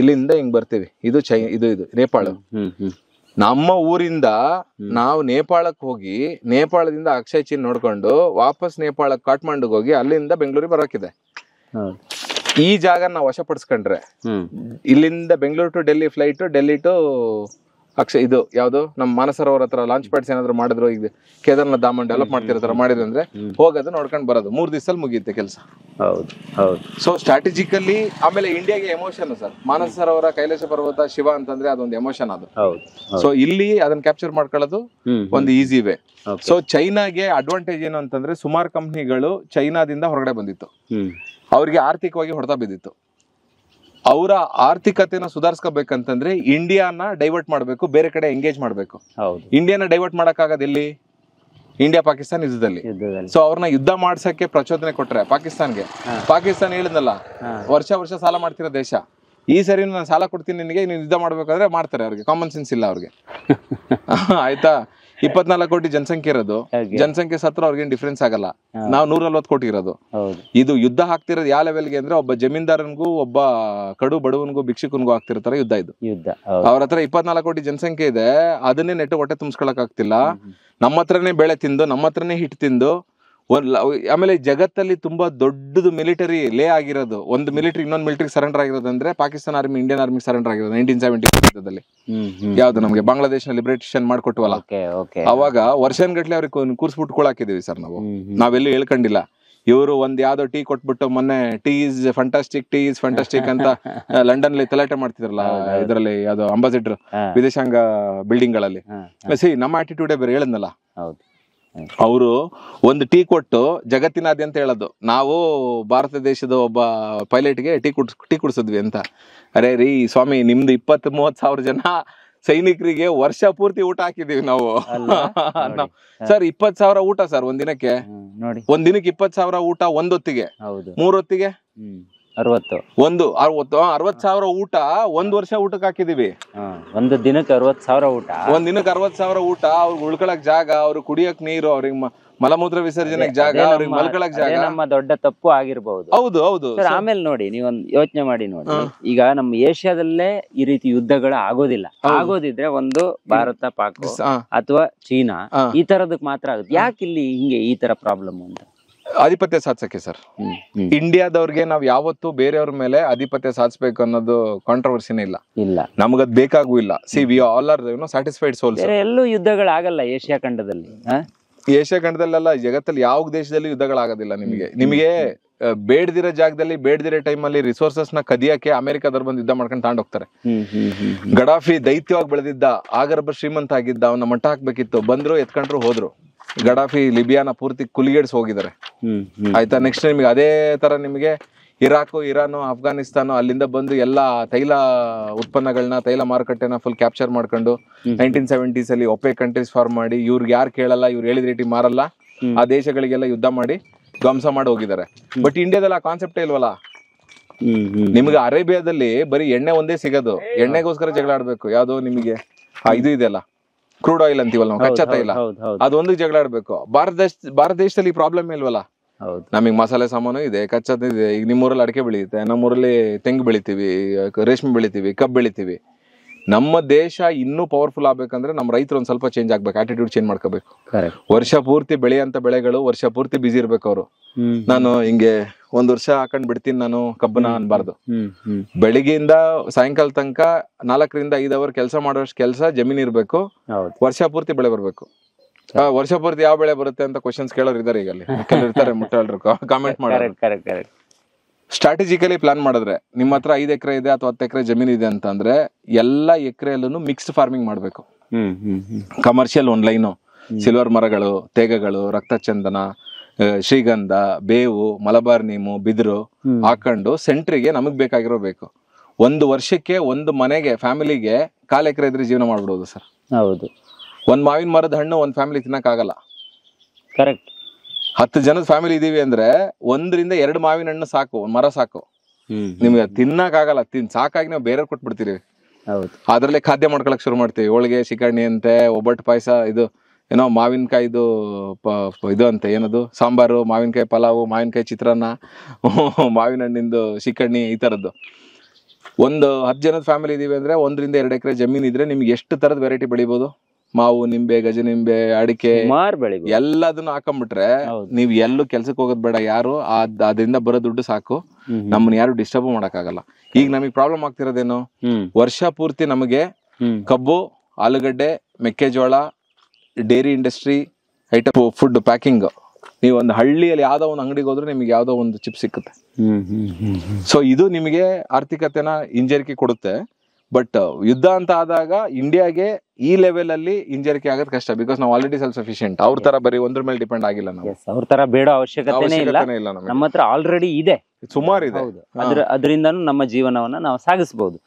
ಇಲ್ಲಿಂದ ಹಿಂಗ್ ಬರ್ತೀವಿ, ಇದು ಇದು ನೇಪಾಳ. ನಮ್ಮ ಊರಿಂದ ನಾವು ನೇಪಾಳಕ್ಕೆ ಹೋಗಿ, ನೇಪಾಳದಿಂದ ಅಕ್ಷಯ್ ಚಿನ್ ನೋಡ್ಕೊಂಡು ವಾಪಸ್ ನೇಪಾಳಕ್ಕೆ ಕಾಠ್ಮಂಡುಗೆ ಹೋಗಿ ಅಲ್ಲಿಂದ ಬೆಂಗಳೂರಿಗೆ ಬರೋಕಿದೆ. ಈ ಜಾಗ ನಾವು ವಶಪಡಿಸ್ಕೊಂಡ್ರೆ ಇಲ್ಲಿಂದ Bengaluru to Delhi flight, Delhi to ಇದು ಯಾವ್ದು ನಮ್ಮ ಮಾನಸರೋವರ ಹತ್ರ ಲಾಂಚ್ ಪ್ಯಾಡ್ಸ್ ಏನಾದ್ರು ಮಾಡಿದ್ರು, ಈಗ ಕೇದಾರ್ನಾಥ್ ಧಾಮ ಡೆವಲಪ್ ಮಾಡ್ತಿರೋ ಮಾಡಿದ್ರು ಅಂದ್ರೆ ಹೋಗೋದು ನೋಡ್ಕೊಂಡು ಬರೋದು 3 ದಿವಸದಲ್ಲಿ ಮುಗಿಯುತ್ತೆ ಕೆಲಸ. ಸೊ ಸ್ಟ್ರಾಟಜಿಕಲಿ ಆಮೇಲೆ ಇಂಡಿಯಾಗೆ ಎಮೋಷನ್ ಸರ್, ಮಾನಸರೋವರ, ಕೈಲಾಸ ಪರ್ವತ, ಶಿವ ಅಂತಂದ್ರೆ ಅದೊಂದು ಎಮೋಷನ್ ಅದು. ಸೊ ಇಲ್ಲಿ ಅದನ್ನ ಕ್ಯಾಪ್ಚರ್ ಮಾಡ್ಕೊಳ್ಳೋದು ಒಂದು ಈಸಿ ವೇ. ಸೊ ಚೈನಾಗೆ ಅಡ್ವಾಂಟೇಜ್ ಏನು ಅಂತಂದ್ರೆ, ಸುಮಾರು ಕಂಪ್ನಿಗಳು ಚೈನಾದಿಂದ ಹೊರಗಡೆ ಬಂದಿತ್ತು, ಅವ್ರಿಗೆ ಆರ್ಥಿಕವಾಗಿ ಹೊಡೆತ ಬಿದ್ದಿತ್ತು. ಅವರ ಆರ್ಥಿಕತೆನ ಸುಧಾರಿಸ್ಕೋಬೇಕಂತಂದ್ರೆ ಇಂಡಿಯಾನ ಡೈವರ್ಟ್ ಮಾಡ್ಬೇಕು, ಬೇರೆ ಕಡೆ ಎಂಗೇಜ್ ಮಾಡ್ಬೇಕು. ಇಂಡಿಯಾನ ಡೈವರ್ಟ್ ಮಾಡಕ್ಕಾಗದ ಎಲ್ಲಿ? ಇಂಡಿಯಾ ಪಾಕಿಸ್ತಾನ ಯುದ್ಧದಲ್ಲಿ. ಸೊ ಅವ್ರನ್ನ ಯುದ್ಧ ಮಾಡ್ಸಕ್ಕೆ ಪ್ರಚೋದನೆ ಕೊಟ್ರೆ ಪಾಕಿಸ್ತಾನ್ಗೆ, ಪಾಕಿಸ್ತಾನ ಹೇಳಿದ್ನಲ್ಲ ವರ್ಷ ಸಾಲ ಮಾಡ್ತಿರೋ ದೇಶ, ಈ ಸರಿ ನಾನು ಸಾಲ ಕೊಡ್ತೀನಿ ನಿನಗೆ, ನೀನು ಯುದ್ಧ ಮಾಡ್ಬೇಕಾದ್ರೆ ಮಾಡ್ತಾರೆ. ಅವ್ರಿಗೆ ಕಾಮನ್ ಸೆನ್ಸ್ ಇಲ್ಲ ಅವ್ರಿಗೆ. ಆಯ್ತಾ, 24 ಕೋಟಿ ಜನಸಂಖ್ಯೆ ಇರೋದು, ಜನಸಂಖ್ಯೆ ಸತ್ರ ಅವ್ರಿಗೇನ್ ಡಿಫ್ರೆನ್ಸ್ ಆಗಲ್ಲ. ನಾವು 140 ಕೋಟಿ ಇರೋದು. ಇದು ಯುದ್ಧ ಆಗ್ತಿರೋದು ಯಾವ ಲೆವೆಲ್ಗೆ ಅಂದ್ರೆ, ಒಬ್ಬ ಜಮೀನ್ದಾರನ್ಗೂ ಒಬ್ಬ ಕಡು ಬಡವನ್ಗೂ ಭಿಕ್ಷುಕನ್ಗೂ ಆಗ್ತಿರ್ತಾರೆ ಯುದ್ಧ. ಇದು ಅವ್ರ ಹತ್ರ 24 ಕೋಟಿ ಜನಸಂಖ್ಯೆ ಇದೆ, ಅದನ್ನೇ ನೆಟ್ಟು ಹೊಟ್ಟೆ ತುಂಬಿಸ್ಕೊಳಕ್ ಆಗ್ತಿಲ್ಲ. ನಮ್ಮ ಹತ್ರನೇ ಬೆಳೆ ತಿಂದು, ನಮ್ಮ ಹತ್ರನೇ ಹಿಟ್ಟು ತಿಂದು, ಆಮೇಲೆ ಜಗತ್ತಲ್ಲಿ ತುಂಬಾ ದೊಡ್ಡದು ಮಿಲಿಟರಿ ಲೇ ಆಗಿರೋದು, ಒಂದು ಮಿಲಿಟರಿ ಇನ್ನೊಂದು ಮಿಲಿಟರಿ ಸರೆಂಡರ್ ಆಗಿರೋದು ಅಂದ್ರೆ Pakistan army Indian army surrender ಆಗಿರೋದು 1970 ಯಾವ್ದು ನಮ್ಗೆ ಬಾಂಗ್ಲಾದೇಶ ಲಿಬರೇಷನ್ ಮಾಡ್ಕೊಟ್ವಲ್ಲ, ಅವಾಗ ವರ್ಷನ್ಗಟ್ಲೆ ಅವ್ರಿಗೆ ಕೂರ್ಸ್ಬಿಟ್ಕೊಳಾಕಿದೀವಿ ಸರ್. ನಾವೆಲ್ಲೂ ಹೇಳ್ಕೊಂಡಿಲ್ಲ. ಇವರು ಒಂದ್ ಯಾವ್ದೋ ಟೀ ಕೊಟ್ಬಿಟ್ಟು ಮೊನ್ನೆ ಟೀ ಇಸ್ ಫಂಟಾಸ್ಟಿಕ್ ಅಂತ ಲಂಡನ್ ಅಲ್ಲಿ ತಲಾಟೆ ಮಾಡ್ತಿದ್ರಲ್ಲ, ಇದರಲ್ಲಿ ಯಾವ್ದೋ ಅಂಬಾಸಿಡರ್ ವಿದೇಶಾಂಗ ಬಿಲ್ಡಿಂಗ್ ಗಳಲ್ಲಿ. ನಮ್ಮ ಆಟಿಟ್ಯೂಡೇ ಬೇರೆ ಹೇಳದ್ನಲ್ಲ. ಅವರು ಒಂದು ಟೀ ಕೊಟ್ಟು ಜಗತ್ತಿನಾದ್ಯಂತ ಹೇಳೋದು, ನಾವು ಭಾರತ ದೇಶದ ಒಬ್ಬ ಪೈಲಟ್ಗೆ ಟೀ ಕುಡಿಸಿದ್ವಿ ಅಂತ. ಅರೆ ರೀ ಸ್ವಾಮಿ, ನಿಮ್ದು 20-30 ಸಾವಿರ ಜನ ಸೈನಿಕರಿಗೆ ವರ್ಷ ಪೂರ್ತಿ ಊಟ ಹಾಕಿದೀವಿ ನಾವು. ಸರ್ 20,000 ಊಟ ಸರ್ ಒಂದಿನಕ್ಕೆ. ಒಂದಿನಕ್ಕೆ 20,000 ಊಟ, ಒಂದೊತ್ತಿಗೆ, 3 ಹೊತ್ತಿಗೆ 60,000 ಊಟ ಒಂದ್ ವರ್ಷ ಊಟಕ್ಕೆ ಹಾಕಿದೀವಿ. ಒಂದು ದಿನಕ್ಕೆ 60,000 ಊಟ, ಒಂದಿನಕ್ಕೆ 60,000 ಊಟ. ಅವ್ರಿಗೆ ಉಳ್ಕೊಳಕ್ ಜಾಗ, ಅವ್ರಿಗೆ ಕುಡಿಯಕ್ ನೀರು, ಅವ್ರಿಗೆ ಮಲಮೂತ್ರ ವಿಸರ್ಜನೆಗೆ ಜಾಗ, ಅವ್ರಿಗೆ ಮಲ್ಕೊಳಕ್ ಜಾಗ. ನಮ್ಮ ದೊಡ್ಡ ತಪ್ಪು ಆಗಿರ್ಬಹುದು. ಹೌದು. ಆಮೇಲೆ ನೋಡಿ, ನೀವೊಂದ್ ಯೋಚನೆ ಮಾಡಿ ನೋಡಿ, ಈಗ ನಮ್ಮ ಏಷ್ಯಾದಲ್ಲೇ ಈ ರೀತಿ ಯುದ್ಧಗಳು ಆಗೋದಿಲ್ಲ. ಆಗೋದಿದ್ರೆ ಒಂದು ಭಾರತ, ಪಾಕ್ ಅಥವಾ ಚೀನಾ, ಈ ತರದಕ್ ಮಾತ್ರ ಆಗುತ್ತೆ. ಯಾಕೆ ಇಲ್ಲಿ ಹಿಂಗೆ ಈ ತರ ಪ್ರಾಬ್ಲಮ್ ಅಂತ? ಆಧಿಪತ್ಯ ಸಾಧಿಸಕ್ಕೆ ಸರ್. ಇಂಡಿಯಾದವ್ರಿಗೆ ನಾವ್ ಯಾವತ್ತೂ ಬೇರೆಯವ್ರ ಮೇಲೆ ಆಧಿಪತ್ಯ ಸಾಧಿಸ್ಬೇಕು ಅನ್ನೋದು ಕಾಂಟ್ರವರ್ಸಿನೇ ಇಲ್ಲ. ನಮಗದ್ ಬೇಕಾಗೂ ಇಲ್ಲ. C we all are satisfied souls. ಎಲ್ಲೂ ಯುದ್ಧಗಳಾಗಲ್ಲ ಏಷ್ಯಾ ಖಂಡದಲ್ಲಿ. ಏಷ್ಯಾ ಖಂಡದಲ್ಲೆಲ್ಲ, ಜಗತ್ತಲ್ಲಿ ಯಾವ ದೇಶದಲ್ಲಿ ಯುದ್ಧಗಳಾಗೋದಿಲ್ಲ. ನಿಮಗೆ ಬೇಡದಿರೋ ಜಾಗದಲ್ಲಿ ಬೇಡದಿರೋ ಟೈಮಲ್ಲಿ ರಿಸೋರ್ಸಸ್ ನ ಕದಿಯಕ್ಕೆ ಅಮೆರಿಕದವ್ರು ಬಂದು ಯುದ್ಧ ಮಾಡ್ಕೊಂಡು ತಗೊಂಡೋಗ್ತಾರೆ. ಗಡಾಫಿ ದೈತ್ಯವಾಗಿ ಬೆಳೆದಿದ್ದ, ಆಗರ್ಭ ಶ್ರೀಮಂತ ಆಗಿದ್ದ, ಅವನ್ನ ಮಟ್ಟ ಹಾಕ್ಬೇಕಿತ್ತು, ಬಂದ್ರು ಎತ್ಕೊಂಡ್ರು ಹೋದ್ರು. ಗಡಾಫಿ ಲಿಬಿಯಾನ ಪೂರ್ತಿ ಕುಲಿಗೇಡ್ಸ್ ಹೋಗಿದ್ದಾರೆ. ಆಯ್ತಾ. ನೆಕ್ಸ್ಟ್ ನಿಮ್ಗೆ ಅದೇ ತರ ನಿಮಗೆ ಇರಾಕು, ಇರಾನು, ಅಫ್ಘಾನಿಸ್ತಾನ ಅಲ್ಲಿಂದ ಬಂದು ಎಲ್ಲಾ ತೈಲ ಉತ್ಪನ್ನಗಳನ್ನ, ತೈಲ ಮಾರುಕಟ್ಟೆನ ಫುಲ್ ಕ್ಯಾಪ್ಚರ್ ಮಾಡ್ಕೊಂಡು 1970s ಅಲ್ಲಿ ಒಪೆಕ್ ಕಂಟ್ರೀಸ್ ಫಾರ್ಮ್ ಮಾಡಿ, ಇವ್ರಿಗೆ ಯಾರು ಕೇಳಲ್ಲ, ಇವ್ರು ಹೇಳಿದ ರೇಟಿಗೆ ಮಾರಲ್ಲ, ಆ ದೇಶಗಳಿಗೆಲ್ಲ ಯುದ್ಧ ಮಾಡಿ ಧ್ವಂಸ ಮಾಡಿ ಹೋಗಿದ್ದಾರೆ. ಬಟ್ ಇಂಡಿಯಾದಲ್ಲಿ ಆ ಕಾನ್ಸೆಪ್ಟೇ ಇಲ್ವಲ್ಲ. ನಿಮ್ಗೆ ಅರೇಬಿಯಾದಲ್ಲಿ ಬರೀ ಎಣ್ಣೆ ಒಂದೇ ಸಿಗೋದು, ಎಣ್ಣೆಗೋಸ್ಕರ ಜಗಳ ಆಡ್ಬೇಕು. ಯಾವ್ದು ನಿಮಗೆ ಇದು ಇದೆಯಲ್ಲ, ಕ್ರೂಡ್ ಆಯಿಲ್ ಅಂತೀವಲ್ಲ ನಾವು, ಕಚ್ಚಾ ತೈಲ, ಅದೊಂದು ಜಗಳ ಆಡ್ಬೇಕು. ಭಾರತ ದೇಶದಲ್ಲಿ ಪ್ರಾಬ್ಲಮ್ ಇಲ್ವಲ್ಲ. ನಮಗ್ ಮಸಾಲೆ ಸಾಮಾನು ಇದೆ, ಕಚ್ಚಾ ಇದೆ. ಈಗ ನಿಮ್ಮೂರಲ್ಲಿ ಅಡಿಕೆ ಬೆಳೆಯುತ್ತೆ, ನಮ್ಮೂರಲ್ಲಿ ತೆಂಗು ಬೆಳಿತೀವಿ, ರೇಷ್ಮೆ ಬೆಳಿತೀವಿ, ಕಬ್ಬು ಬೆಳಿತೀವಿ. ನಮ್ಮ ದೇಶ ಇನ್ನೂ ಪವರ್ಫುಲ್ ಆಗ್ಬೇಕಂದ್ರೆ ನಮ್ಮ ರೈತರು ಒಂದ್ ಸ್ವಲ್ಪ ಚೇಂಜ್ ಆಗ್ಬೇಕು, ಆಟಿಟ್ಯೂಡ್ ಚೇಂಜ್ ಮಾಡ್ಕೋಬೇಕು. ವರ್ಷ ಪೂರ್ತಿ ಬೆಳೆಯಂತ ಬೆಳೆಗಳು ವರ್ಷ ಪೂರ್ತಿ ಬಿಸಿ ಇರ್ಬೇಕು. ಅವರು ನಾನು ಹಿಂಗೆ ಒಂದ್ ವರ್ಷ ಹಾಕೊಂಡ್ ಬಿಡ್ತೀನಿ ನಾನು ಕಬ್ಬನ ಅನ್ಬಾರ್ದು. ಬೆಳಿಗ್ಗೆಯಿಂದ ಸಾಯಂಕಾಲ ತನಕ 4ರಿಂದ 5 ಅವರ್ ಕೆಲಸ ಮಾಡೋಷ್ಟು ಕೆಲಸ ಜಮೀನ್ ಇರ್ಬೇಕು. ವರ್ಷ ಪೂರ್ತಿ ಬೆಳೆ ಬರ್ಬೇಕು. ವರ್ಷ ಪೂರ್ತಿ ಯಾವ ಬೆಳೆ ಬರುತ್ತೆ ಅಂತ ಕ್ವಶನ್ಸ್ ಕೇಳೋರು ಇದಾರೆ. ಈಗ ಅಲ್ಲಿ ಇರ್ತಾರೆ, ಮುಟ್ಟಾಳ್ರು ಕಾಮೆಂಟ್ ಮಾಡೋರು. ಸ್ಟ್ರಾಟಜಿಕಲಿ ಪ್ಲಾನ್ ಮಾಡಿದ್ರೆ, ನಿಮ್ಮ ಹತ್ರ 5 ಎಕರೆ ಇದೆ ಅಥವಾ 10 ಎಕರೆ ಜಮೀನ್ ಇದೆ ಅಂತಂದ್ರೆ, ಎಲ್ಲ ಎಕರೆಯಲ್ಲೂ ಮಿಕ್ಸ್ಡ್ ಫಾರ್ಮಿಂಗ್ ಮಾಡ್ಬೇಕು. ಕಮರ್ಷಿಯಲ್ ಒಂದ್ ಲೈನು, ಸಿಲ್ವರ್ ಮರಗಳು, ತೇಗಗಳು, ರಕ್ತಚಂದನ, ಶ್ರೀಗಂಧ, ಬೇವು, ಮಲಬಾರ್ ನೀಮು, ಬಿದಿರು ಹಾಕೊಂಡು ಸೆಂಟ್ರಿಗೆ ನಮಗ್ ಬೇಕಾಗಿರೋ ಬೇಕು. 1 ವರ್ಷಕ್ಕೆ ಒಂದು ಮನೆಗೆ, ಫ್ಯಾಮಿಲಿಗೆ 1/4 ಎಕರೆ ಇದ್ರೆ ಜೀವನ ಮಾಡ್ಬಿಡೋದು ಸರ್. ಹೌದು. ಒಂದ್ ಮಾವಿನ ಮರದ ಹಣ್ಣು ಒಂದ್ ಫ್ಯಾಮಿಲಿ ತಿನ್ನಕ್ ಆಗಲ್ಲ. ಕರೆಕ್ಟ್. 10 ಜನದ ಫ್ಯಾಮಿಲಿ ಇದೀವಿ ಅಂದ್ರೆ 1 ರಿಂದ 2 ಮಾವಿನ ಹಣ್ಣು ಸಾಕು, ಒಂದ್ ಮರ ಸಾಕು. ನಿಮ್ಗೆ ತಿನ್ನಕ್ ಆಗಲ್ಲ, ಸಾಕಾಗಿ ನಾವು ಬೇರೆ ಕೊಟ್ಬಿಡ್ತೀವಿ. ಹೌದು. ಅದ್ರಲ್ಲೇ ಖಾದ್ಯ ಮಾಡ್ಕೊಳಕ್ ಶುರು ಮಾಡ್ತೀವಿ. ಹೋಳಿಗೆ, ಶಿಕರ್ಣಿ ಅಂತೆ, ಒಬ್ಬಟ್ಟು ಪಾಯಸ, ಇದು ಏನೋ ಮಾವಿನಕಾಯಿದು ಇದು ಅಂತೆ, ಏನದು ಸಾಂಬಾರು, ಮಾವಿನಕಾಯಿ ಪಲಾವು, ಮಾವಿನಕಾಯಿ ಚಿತ್ರಾನ್ನ, ಮಾವಿನ ಹಣ್ಣಿಂದು ಶಿಕರ್ಣಿ, ಈ ತರದ್ದು. ಒಂದು 10 ಜನದ ಫ್ಯಾಮಿಲಿ ಇದೀವಿ ಅಂದ್ರೆ 1 ರಿಂದ 2 ಎಕರೆ ಜಮೀನ್ ಇದ್ರೆ ನಿಮ್ಗೆ ಎಷ್ಟು ತರದ ವೆರೈಟಿ ಬೆಳಿಬಹುದು. ಮಾವು, ನಿಂಬೆ, ಗಜನಿಂಬೆ, ಅಡಿಕೆ ಎಲ್ಲದನ್ನು ಹಾಕೊಂಡ್ಬಿಟ್ರೆ ನೀವ್ ಎಲ್ಲೂ ಕೆಲ್ಸಕ್ಕೆ ಹೋಗೋದ್ ಬೇಡ. ಯಾರು ಅದರಿಂದ ಬರೋ ದುಡ್ಡು ಸಾಕು, ನಮ್ಮನ್ನ ಯಾರು ಡಿಸ್ಟರ್ಬ್ ಮಾಡಕ್ಕಾಗಲ್ಲ. ಈಗ ನಮಗ್ ಪ್ರಾಬ್ಲಮ್ ಆಗ್ತಿರೋದೇನು, ವರ್ಷ ಪೂರ್ತಿ ನಮಗೆ ಕಬ್ಬು, ಆಲೂಗಡ್ಡೆ, ಮೆಕ್ಕೆಜೋಳ, dairy industry item, food packing. ನೀವು ಒಂದು ಹಳ್ಳಿಯಲ್ಲಿ ಯಾವ್ದೋ ಒಂದು ಅಂಗಡಿಗೆ ಹೋದ್ರೆ ನಿಮ್ಗೆ ಯಾವ್ದೋ ಒಂದು ಚಿಪ್ ಸಿಕ್ಕುತ್ತೆ. ಸೊ ಇದು ನಿಮಗೆ ಆರ್ಥಿಕತೆನ ಹಿಂಜರಿಕೆ ಕೊಡುತ್ತೆ. ಬಟ್ ಯುದ್ಧ ಅಂತ ಆದಾಗ ಇಂಡಿಯಾಗೆ ಈ ಲೆವೆಲ್ ಅಲ್ಲಿ ಹಿಂಜರಿಕೆ ಆಗೋದು ಕಷ್ಟ. ಬಿಕಾಸ್ ನಾವು ಆಲ್ರೆಡಿ ಸೆಲ್ಫ್ ಸಫಿಶಿಯಂಟ್. ಅವ್ರ ತರ ಬರೀ ಒಂದ್ರ ಮೇಲೆ ಡಿಪೆಂಡ್ ಆಗಿಲ್ಲ ನಾವು. ಅವ್ರ ತರ ಬೇಡ ಅವಶ್ಯಕತೆನೇ ಇಲ್ಲ, ನಮ್ಮ ಹತ್ರ ಆಲ್ರೆಡಿ ಇದೆ, ಸುಮಾರು ಇದೆ. ಅದರಿಂದನೂ ನಮ್ಮ ಜೀವನವನ್ನ ನಾವು ಸಾಗಿಸಬಹುದು.